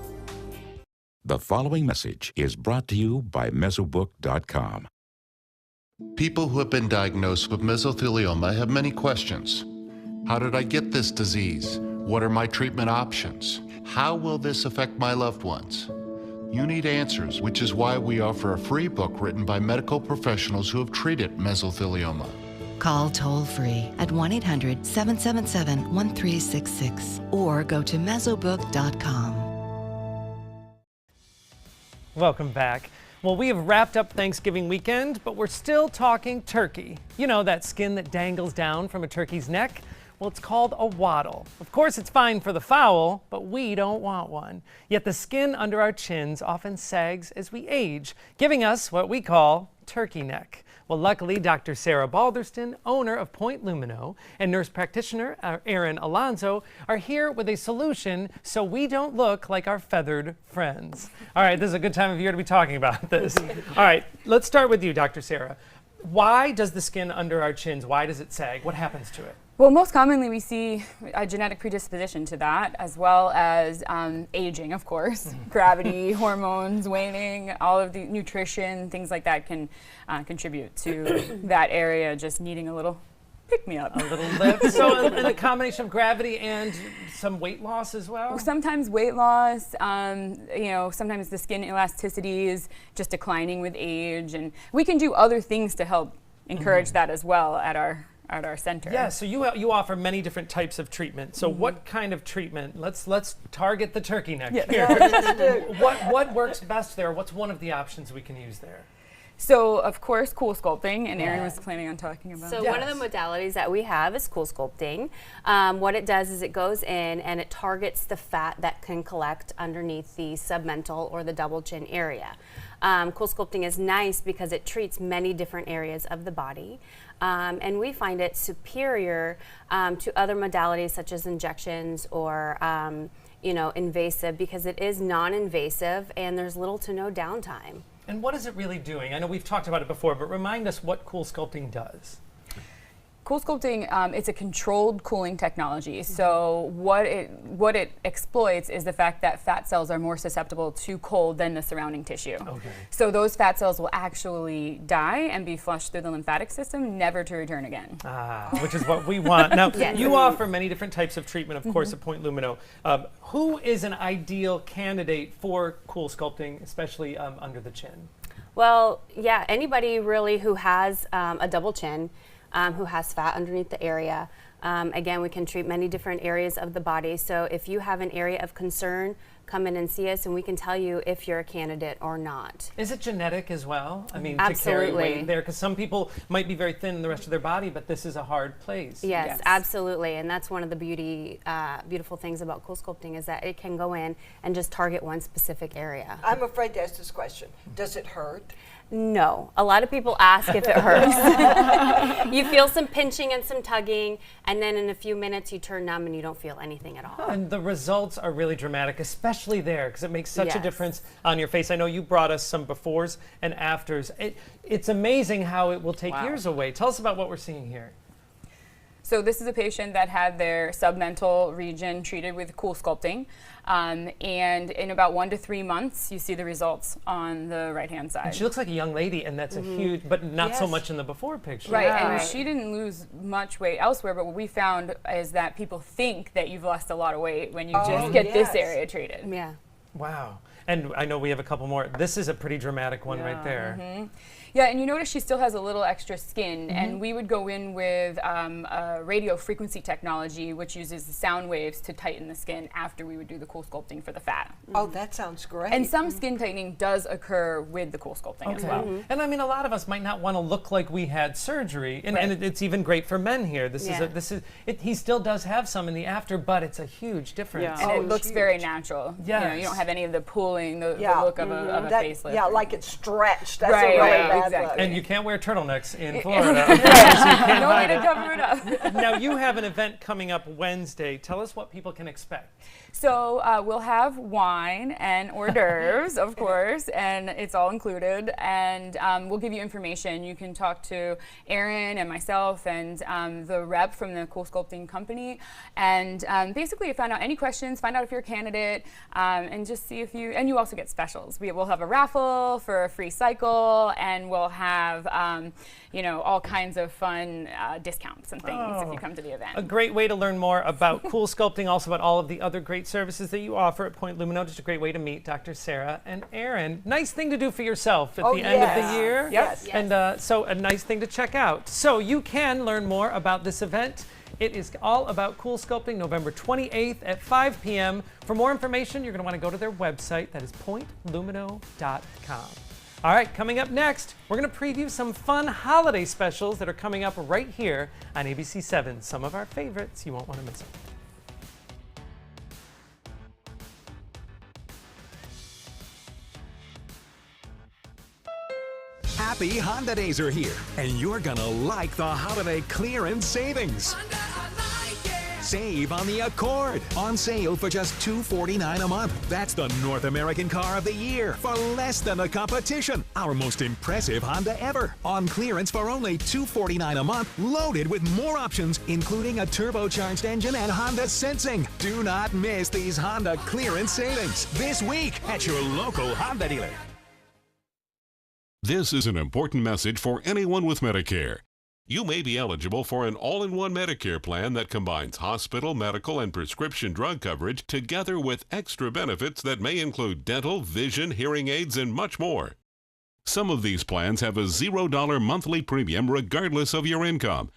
The following message is brought to you by Mesobook.com. People who have been diagnosed with mesothelioma have many questions. How did I get this disease? What are my treatment options? How will this affect my loved ones? You need answers, which is why we offer a free book written by medical professionals who have treated mesothelioma. Call toll-free at 1-800-777-1366 or go to mesobook.com. Welcome back. Well, we have wrapped up Thanksgiving weekend, but we're still talking turkey. You know, that skin that dangles down from a turkey's neck? Well, it's called a wattle. Of course, it's fine for the fowl, but we don't want one. Yet the skin under our chins often sags as we age, giving us what we call turkey neck. Well, luckily, Dr. Sarah Balderston, owner of Point Lumino, and nurse practitioner Erin Alonso are here with a solution so we don't look like our feathered friends. All right, this is a good time of year to be talking about this. All right, let's start with you, Dr. Sarah. Why does the skin under our chins, why does it sag? What happens to it? Well, most commonly we see a genetic predisposition to that, as well as aging, of course. Gravity, hormones, waning, all of the nutrition, things like that can contribute to that area just needing a little pick-me-up. A little lift. So a combination of gravity and some weight loss as well? Sometimes weight loss, you know, sometimes the skin elasticity is just declining with age, and we can do other things to help encourage that as well at our center. Yeah, so you offer many different types of treatment. So what kind of treatment? Let's target the turkey neck here. What works best there? What's one of the options we can use there? So, of course, cool sculpting, and Erin was planning on talking about So one of the modalities that we have is cool sculpting. What it does is it goes in and it targets the fat that can collect underneath the submental or the double chin area. Cool sculpting is nice because it treats many different areas of the body. And we find it superior to other modalities such as injections or you know, invasive, because it is non-invasive and there's little to no downtime. And what is it really doing? I know we've talked about it before, but remind us what cool sculpting does. Cool sculpting, it's a controlled cooling technology. So what it exploits is the fact that fat cells are more susceptible to cold than the surrounding tissue. Okay. So those fat cells will actually die and be flushed through the lymphatic system, never to return again. Which is what we want. Now, Yes. you offer many different types of treatment, of course, at Point Lumino. Who is an ideal candidate for cool sculpting, especially under the chin? Well, yeah, anybody really who has a double chin, who has fat underneath the area. Again, we can treat many different areas of the body. So if you have an area of concern, come in and see us and we can tell you if you're a candidate or not. Is it genetic as well? I mean, Absolutely. to carry weight there, because some people might be very thin in the rest of their body, but this is a hard place. Yes, absolutely. And that's one of the beautiful things about cool sculpting is that it can go in and just target one specific area. I'm afraid to ask this question. Does it hurt? No. A lot of people ask if it hurts. You feel some pinching and some tugging, and then in a few minutes you turn numb and you don't feel anything at all. And the results are really dramatic, especially there, because it makes such a difference on your face. I know you brought us some befores and afters. It's amazing how it will take years away. Tell us about what we're seeing here. So this is a patient that had their submental region treated with cool sculpting. And in about 1 to 3 months, you see the results on the right-hand side. And she looks like a young lady, and that's a huge, but not so much in the before picture. Right, and she didn't lose much weight elsewhere, but what we found is that people think that you've lost a lot of weight when you just get this area treated. Yeah. Wow. And I know we have a couple more. This is a pretty dramatic one right there. Yeah, and you notice she still has a little extra skin, and we would go in with a radio frequency technology, which uses the sound waves to tighten the skin after we would do the cool sculpting for the fat. Oh, that sounds great. And some skin tightening does occur with the cool sculpting as well. And I mean, a lot of us might not want to look like we had surgery, and, it's even great for men here. He still does have some in the after, but it's a huge difference. And it looks very natural. Yes. You know, you don't have any of the pulling, the look of a facelift. Yeah, like it's stretched. That's Right, a really right, bad exactly. look. And you can't wear turtlenecks in Florida. No way to cover it up. Now, you have an event coming up Wednesday. Tell us what people can expect. So we'll have wine and hors d'oeuvres, of course, and it's all included. And we'll give you information. You can talk to Erin and myself and the rep from the Cool Sculpting Company, and basically find out any questions, find out if you're a candidate, and just see if you. And you also get specials. We'll have a raffle for a free cycle, and we'll have all kinds of fun discounts and things if you come to the event. A great way to learn more about Cool Sculpting, also about all of the other great services that you offer at Point Lumino. Just a great way to meet Dr. Sarah and Erin. Nice thing to do for yourself at the end of the year. Yes. And so a nice thing to check out. So you can learn more about this event. It is all about Cool Sculpting, November 28th at 5 p.m. For more information, you're going to want to go to their website. That is pointlumino.com. All right, coming up next, we're going to preview some fun holiday specials that are coming up right here on ABC 7. Some of our favorites. You won't want to miss them. Happy Honda Days are here, and you're gonna like the holiday clearance savings. Save on the Accord, on sale for just $249 a month. That's the North American car of the year for less than the competition. Our most impressive Honda ever, on clearance for only $249 a month, loaded with more options, including a turbocharged engine and Honda Sensing. Do not miss these Honda clearance savings this week at your local Honda dealer. This is an important message for anyone with Medicare. You may be eligible for an all-in-one Medicare plan that combines hospital, medical, and prescription drug coverage together with extra benefits that may include dental, vision, hearing aids, and much more. Some of these plans have a $0 monthly premium regardless of your income.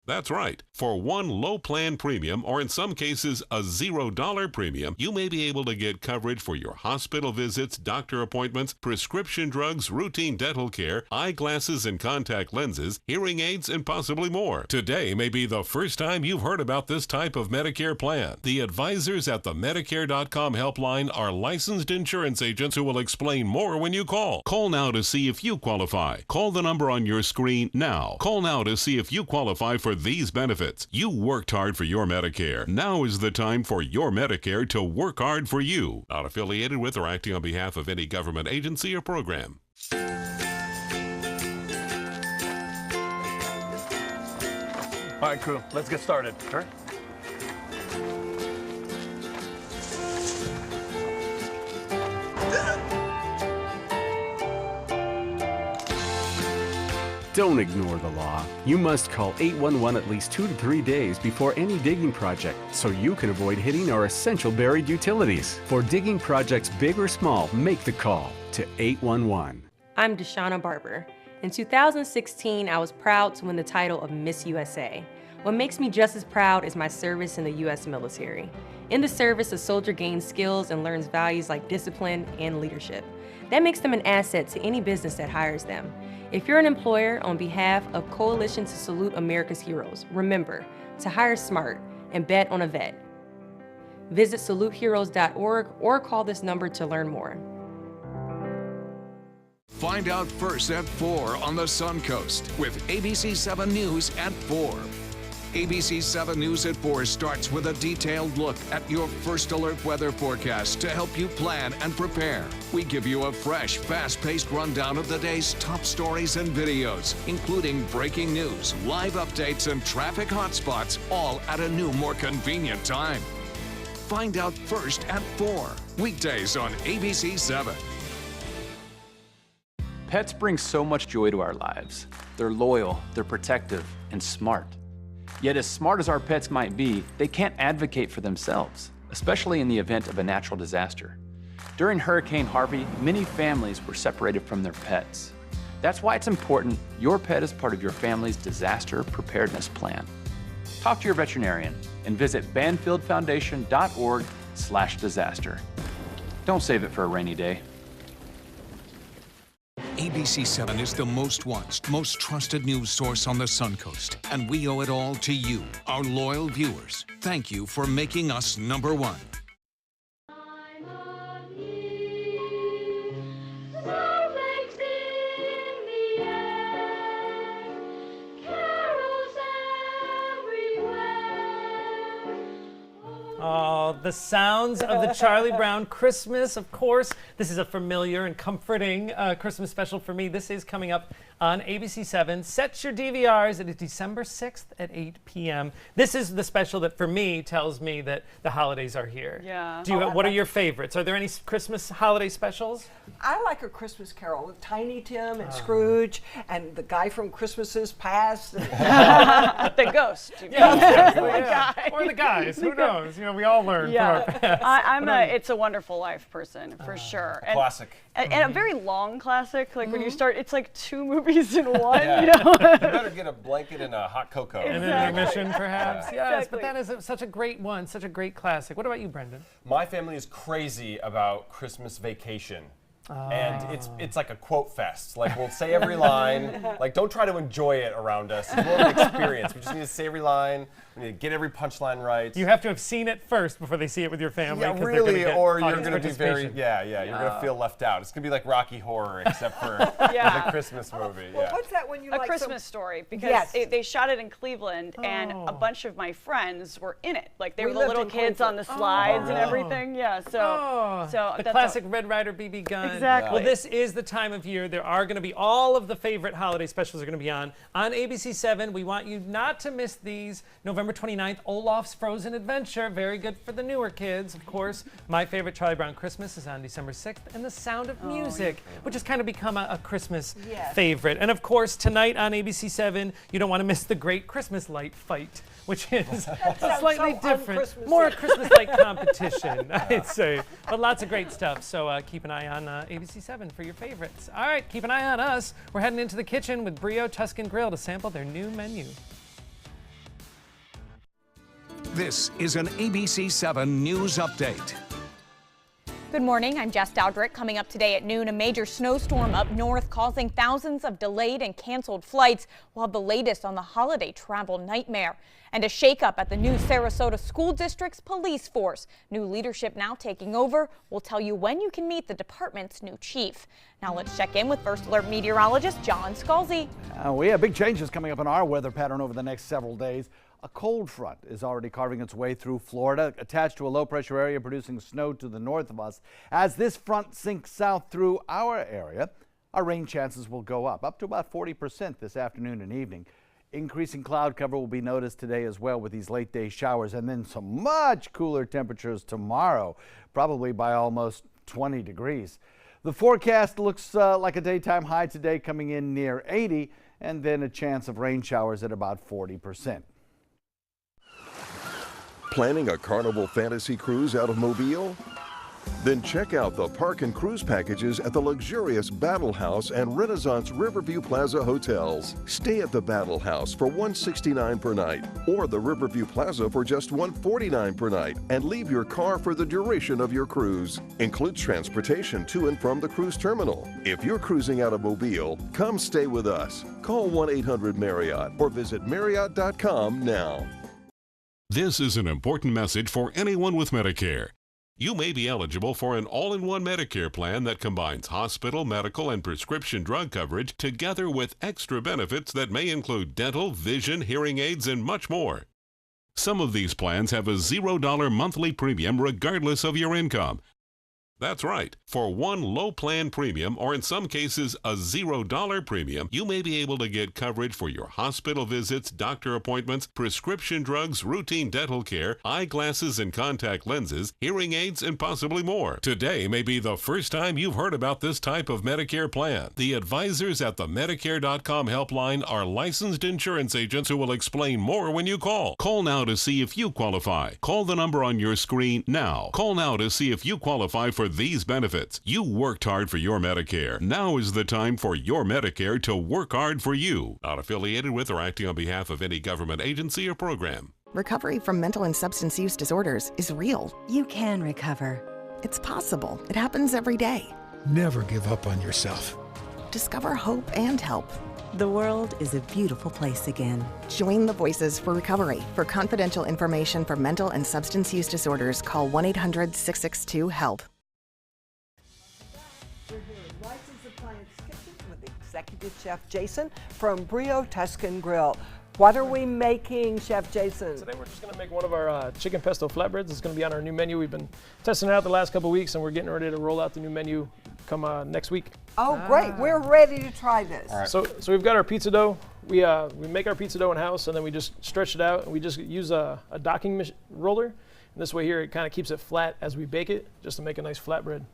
That's right. For one low plan premium, or in some cases a $0 premium, you may be able to get coverage for your hospital visits, doctor appointments, prescription drugs, routine dental care, eyeglasses and contact lenses, hearing aids, and possibly more. Today may be the first time you've heard about this type of Medicare plan. The advisors at the Medicare.com helpline are licensed insurance agents who will explain more when you call. Call now to see if you qualify. Call the number on your screen now. Call now to see if you qualify for these benefits. You worked hard for your Medicare. Now is the time for your Medicare to work hard for you. Not affiliated with or acting on behalf of any government agency or program. All right, crew, let's get started. Sure. Don't ignore the law. You must call 811 at least 2 to 3 days before any digging project so you can avoid hitting our essential buried utilities. For digging projects big or small, make the call to 811. I'm Deshauna Barber. In 2016, I was proud to win the title of Miss USA. What makes me just as proud is my service in the U.S. military. In the service, a soldier gains skills and learns values like discipline and leadership. That makes them an asset to any business that hires them. If you're an employer, on behalf of Coalition to Salute America's Heroes, remember to hire smart and bet on a vet. Visit saluteheroes.org or call this number to learn more. Find out first at 4 on the Suncoast with ABC 7 News at 4. ABC 7 News at 4 starts with a detailed look at your first alert weather forecast to help you plan and prepare. We give you a fresh, fast-paced rundown of the day's top stories and videos, including breaking news, live updates, and traffic hotspots, all at a new, more convenient time. Find out first at 4, weekdays on ABC 7. Pets bring so much joy to our lives. They're loyal, they're protective, and smart. Yet as smart as our pets might be, they can't advocate for themselves, especially in the event of a natural disaster. During Hurricane Harvey, many families were separated from their pets. That's why it's important your pet is part of your family's disaster preparedness plan. Talk to your veterinarian and visit banfieldfoundation.org/disaster. Don't save it for a rainy day. ABC 7 is the most watched, most trusted news source on the Suncoast, and we owe it all to you, our loyal viewers. Thank you for making us number one. Oh, the sounds of the Charlie Brown Christmas, of course. This is a familiar and comforting Christmas special for me. This is coming up on ABC 7. Set your DVRs. It is December 6th at 8 p.m. This is the special that, for me, tells me that the holidays are here. Yeah. What are your favorites? Are there any Christmas holiday specials? I like A Christmas Carol with Tiny Tim and Scrooge and the guy from Christmases Past. The ghost. Yeah. Or the guys. Who knows? You know, we all learn from our past. I'm a It's a Wonderful Life person, for sure. And, classic. And a very long classic. Like when you start, it's like 2 movies in one, Yeah. you know? You better get a blanket and a hot cocoa. And an intermission, perhaps. Yes, Exactly. but that is such a great one, such a great classic. What about you, Brendan? My family is crazy about Christmas Vacation. And it's like a quote fest. Like, we'll say every line. Like, don't try to enjoy it around us. It's more of an experience. We just need to say every line. We need to get every punchline right. You have to have seen it first before they see it with your family. Yeah, 'cause they're really, gonna get or you're audience going to be very, participation. you're going to feel left out. It's going to be like Rocky Horror, except for the Christmas movie. Well, what's that when you A like Christmas Story, because Yes. they shot it in Cleveland, and a bunch of my friends were in it. Like they We were the lived little in kids on the Cleveland. slides and Oh. everything. Yeah, so the that's classic Red Ryder BB gun. Exactly. Well, this is the time of year. There are going to be all of the favorite holiday specials are going to be on ABC 7. We want you not to miss these. November 29th, Olaf's Frozen Adventure. Very good for the newer kids, of course. My favorite Charlie Brown Christmas is on December 6th. And The Sound of Music, which has kind of become a Christmas favorite. And of course, tonight on ABC 7, you don't want to miss the Great Christmas Light Fight, which is slightly different. More Christmas light competition, I'd say. But lots of great stuff. So keep an eye on ABC 7 for your favorites. All right, keep an eye on us. We're heading into the kitchen with Brio Tuscan Grill to sample their new menu. This is an ABC 7 News Update. Good morning, I'm Jess Dowdrick. Coming up today at noon, a major snowstorm up north causing thousands of delayed and canceled flights. We'll have the latest on the holiday travel nightmare. And a shakeup at the new Sarasota School District's police force. New leadership now taking over. We'll tell you when you can meet the department's new chief. Now let's check in with First Alert meteorologist John Scalzi. We have big changes coming up in our weather pattern over the next several days. A cold front is already carving its way through Florida, attached to a low-pressure area producing snow to the north of us. As this front sinks south through our area, our rain chances will go up to about 40% this afternoon and evening. Increasing cloud cover will be noticed today as well with these late-day showers, and then some much cooler temperatures tomorrow, probably by almost 20 degrees. The forecast looks like a daytime high today coming in near 80, and then a chance of rain showers at about 40%. Planning a Carnival Fantasy Cruise out of Mobile? Then check out the park and cruise packages at the luxurious Battle House and Renaissance Riverview Plaza hotels. Stay at the Battle House for $169 per night, or the Riverview Plaza for just $149 per night, and leave your car for the duration of your cruise. Includes transportation to and from the cruise terminal. If you're cruising out of Mobile, come stay with us. Call 1-800-MARRIOTT or visit Marriott.com now. This is an important message for anyone with Medicare. You may be eligible for an all-in-one Medicare plan that combines hospital, medical, and prescription drug coverage together with extra benefits that may include dental, vision, hearing aids, and much more. Some of these plans have a $0 monthly premium regardless of your income. That's right. For one low plan premium, or in some cases a $0 premium, you may be able to get coverage for your hospital visits, doctor appointments, prescription drugs, routine dental care, eyeglasses and contact lenses, hearing aids, and possibly more. Today may be the first time you've heard about this type of Medicare plan. The advisors at the Medicare.com helpline are licensed insurance agents who will explain more when you call. Call now to see if you qualify. Call the number on your screen now. Call now to see if you qualify for these benefits. You worked hard for your Medicare. Now is the time for your Medicare to work hard for you. Not affiliated with or acting on behalf of any government agency or program. Recovery from mental and substance use disorders is real. You can recover. It's possible. It happens every day. Never give up on yourself. Discover hope and help. The world is a beautiful place again. Join the Voices for Recovery. For confidential information for mental and substance use disorders, call 1-800-662-HELP. Executive Chef Jason from Brio Tuscan Grill. What are we making, Chef Jason? Today we're just going to make one of our chicken pesto flatbreads. It's going to be on our new menu. We've been testing it out the last couple of weeks, and we're getting ready to roll out the new menu come next week. Oh, great. We're ready to try this. All right. So we've got our pizza dough. We make our pizza dough in-house, and then we just stretch it out, and we just use a docking roller. And this way here, it kind of keeps it flat as we bake it, just to make a nice flatbread.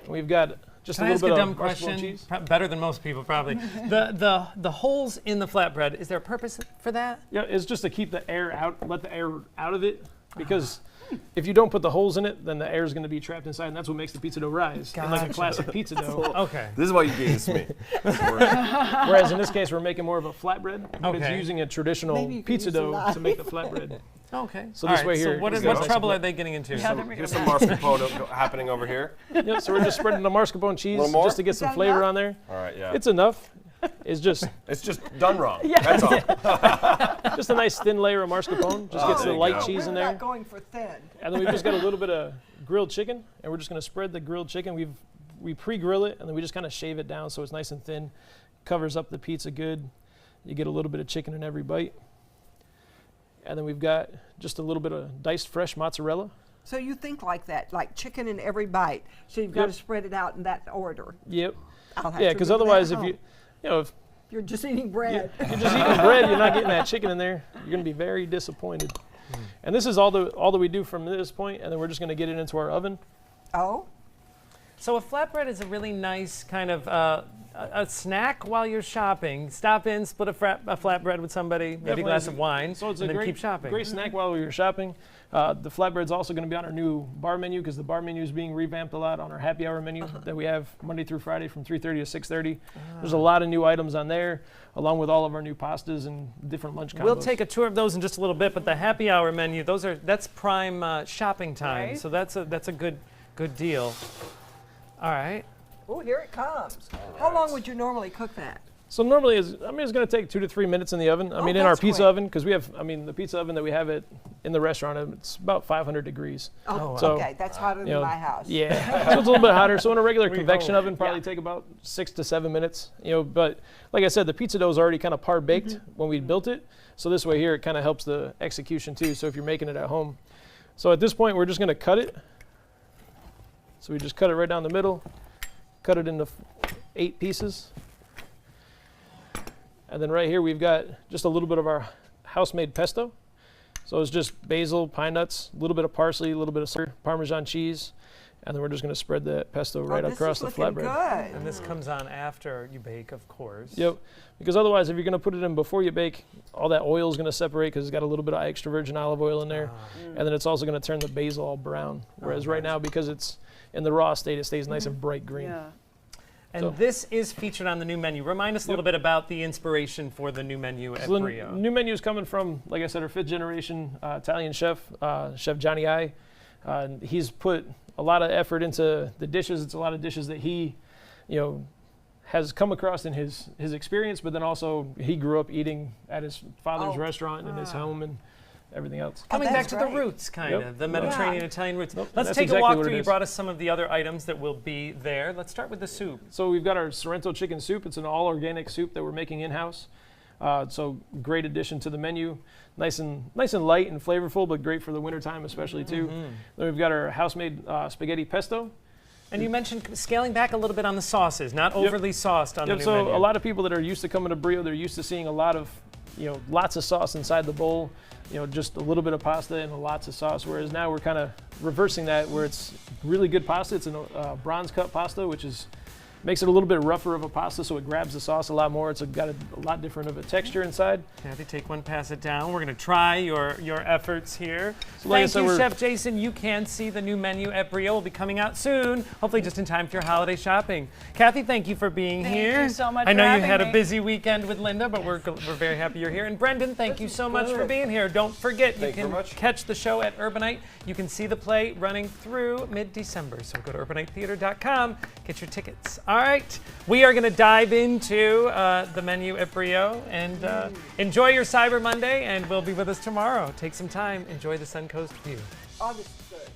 And we've got just Can a little bit I ask a of dumb mashed question? cheese. Better than most people, probably. the holes in the flatbread, is there a purpose for that? Yeah, it's just to keep the air out, let the air out of it, because if you don't put the holes in it, then the air is going to be trapped inside, and that's what makes the pizza dough rise. And like a classic pizza dough. Okay. This is why you gave this to me. Whereas in this case, we're making more of a flatbread, but it's Okay. using a traditional pizza dough to make the flatbread. Okay. So All this right, way so here. what is what nice trouble and are they getting into? Yeah, Here's some mascarpone happening over here. Yep, so we're just spreading the mascarpone cheese Little more? just to get some flavor on there. All right, yeah. It's enough. It's just done wrong. Yeah. That's all. Just a nice thin layer of mascarpone. Just gets the light cheese in We're there. not going for thin. And then we've just got a little bit of grilled chicken, and we're just going to spread the grilled chicken. We pre-grill it, and then we just kind of shave it down so it's nice and thin. Covers up the pizza good. You get a little bit of chicken in every bite. And then we've got just a little bit of diced fresh mozzarella. So you think like that, like chicken in every bite. So you've got to spread it out in that order. Yep. I'll have Yeah, to because remember otherwise, that if at if you're just eating bread. If you're just eating bread, you're not getting that chicken in there. You're going to be very disappointed. And this is all that we do from this point, and then we're just going to get it into our oven. Oh. So a flatbread is a really nice kind of a snack while you're shopping. Stop in, split a flatbread with somebody, maybe a glass of wine, so it's and a then great, keep shopping. great snack while you're shopping. The flatbread's also going to be on our new bar menu because the bar menu is being revamped a lot on our happy hour menu that we have Monday through Friday from 3:30 to 6:30. There's a lot of new items on there, along with all of our new pastas and different lunch combos. We'll take a tour of those in just a little bit, but the happy hour menu, that's prime shopping time. Right. So that's a good deal. All right. Oh, here it comes. How long would you normally cook that? So normally, it's going to take 2 to 3 minutes in the oven. In our that's pizza quick. oven, because we have, the pizza oven that we have in the restaurant, it's about 500 degrees. Oh, So, okay. That's hotter than my house. Yeah, so it's a little bit hotter. So in a regular convection oven, probably take about 6 to 7 minutes. But like I said, the pizza dough is already kind of par baked when we built it. So this way here, it kind of helps the execution too. So if you're making it at home, so at this point, we're just going to cut it. So we just cut it right down the middle, cut it into 8 pieces. And then right here, we've got just a little bit of our house-made pesto. So it's just basil, pine nuts, a little bit of parsley, a little bit of Parmesan cheese. And then we're just going to spread that pesto right across the flatbread. Good. And this comes on after you bake, of course. Yep. Because otherwise, if you're going to put it in before you bake, all that oil is going to separate because it's got a little bit of extra virgin olive oil in there. And then it's also going to turn the basil all brown. Whereas right now, because it's in the raw state, it stays nice and bright green. Yeah. And this is featured on the new menu. Remind us a little bit about the inspiration for the new menu at Brio. The new menu is coming from, like I said, our 5th generation Italian chef, Chef Johnny I. He's put a lot of effort into the dishes. It's a lot of dishes that he, has come across in his experience, but then also he grew up eating at his father's restaurant in his home, and everything else. Coming back to the great. roots, kind Yep. of, the Mediterranean, Italian roots. Nope, Let's that's take exactly a walk what it through. You is. brought us some of the other items that will be there. Let's start with the soup. So we've got our Sorrento chicken soup. It's an all-organic soup that we're making in-house. So great addition to the menu. Nice and light and flavorful, but great for the wintertime especially too. Then we've got our house-made spaghetti pesto. And you mentioned scaling back a little bit on the sauces, not overly sauced on the new so menu. a lot of people that are used to coming to Brio, they're used to seeing a lot of, lots of sauce inside the bowl. Just a little bit of pasta and lots of sauce. Whereas now we're kind of reversing that, where it's really good pasta. It's a bronze cut pasta, which makes it a little bit rougher of a pasta, so it grabs the sauce a lot more. It's got a lot different of a texture inside. Kathy, take one, pass it down. We're going to try your efforts here. So like I Thank said, you, Chef Jason. You can see the new menu at Brio. Will be coming out soon, hopefully just in time for your holiday shopping. Kathy, thank you for being here. Thank you so much I know for you having had me. a busy weekend with Linda, but we're very happy you're here. And Brendan, thank you so much for being here. Don't forget, you can catch the show at Urbanite. You can see the play running through mid-December. So go to urbanitetheater.com, get your tickets. All right. We are going to dive into the menu at Brio and enjoy your Cyber Monday, and we'll be with us tomorrow. Take some time, enjoy the Suncoast view. Oh, this is good.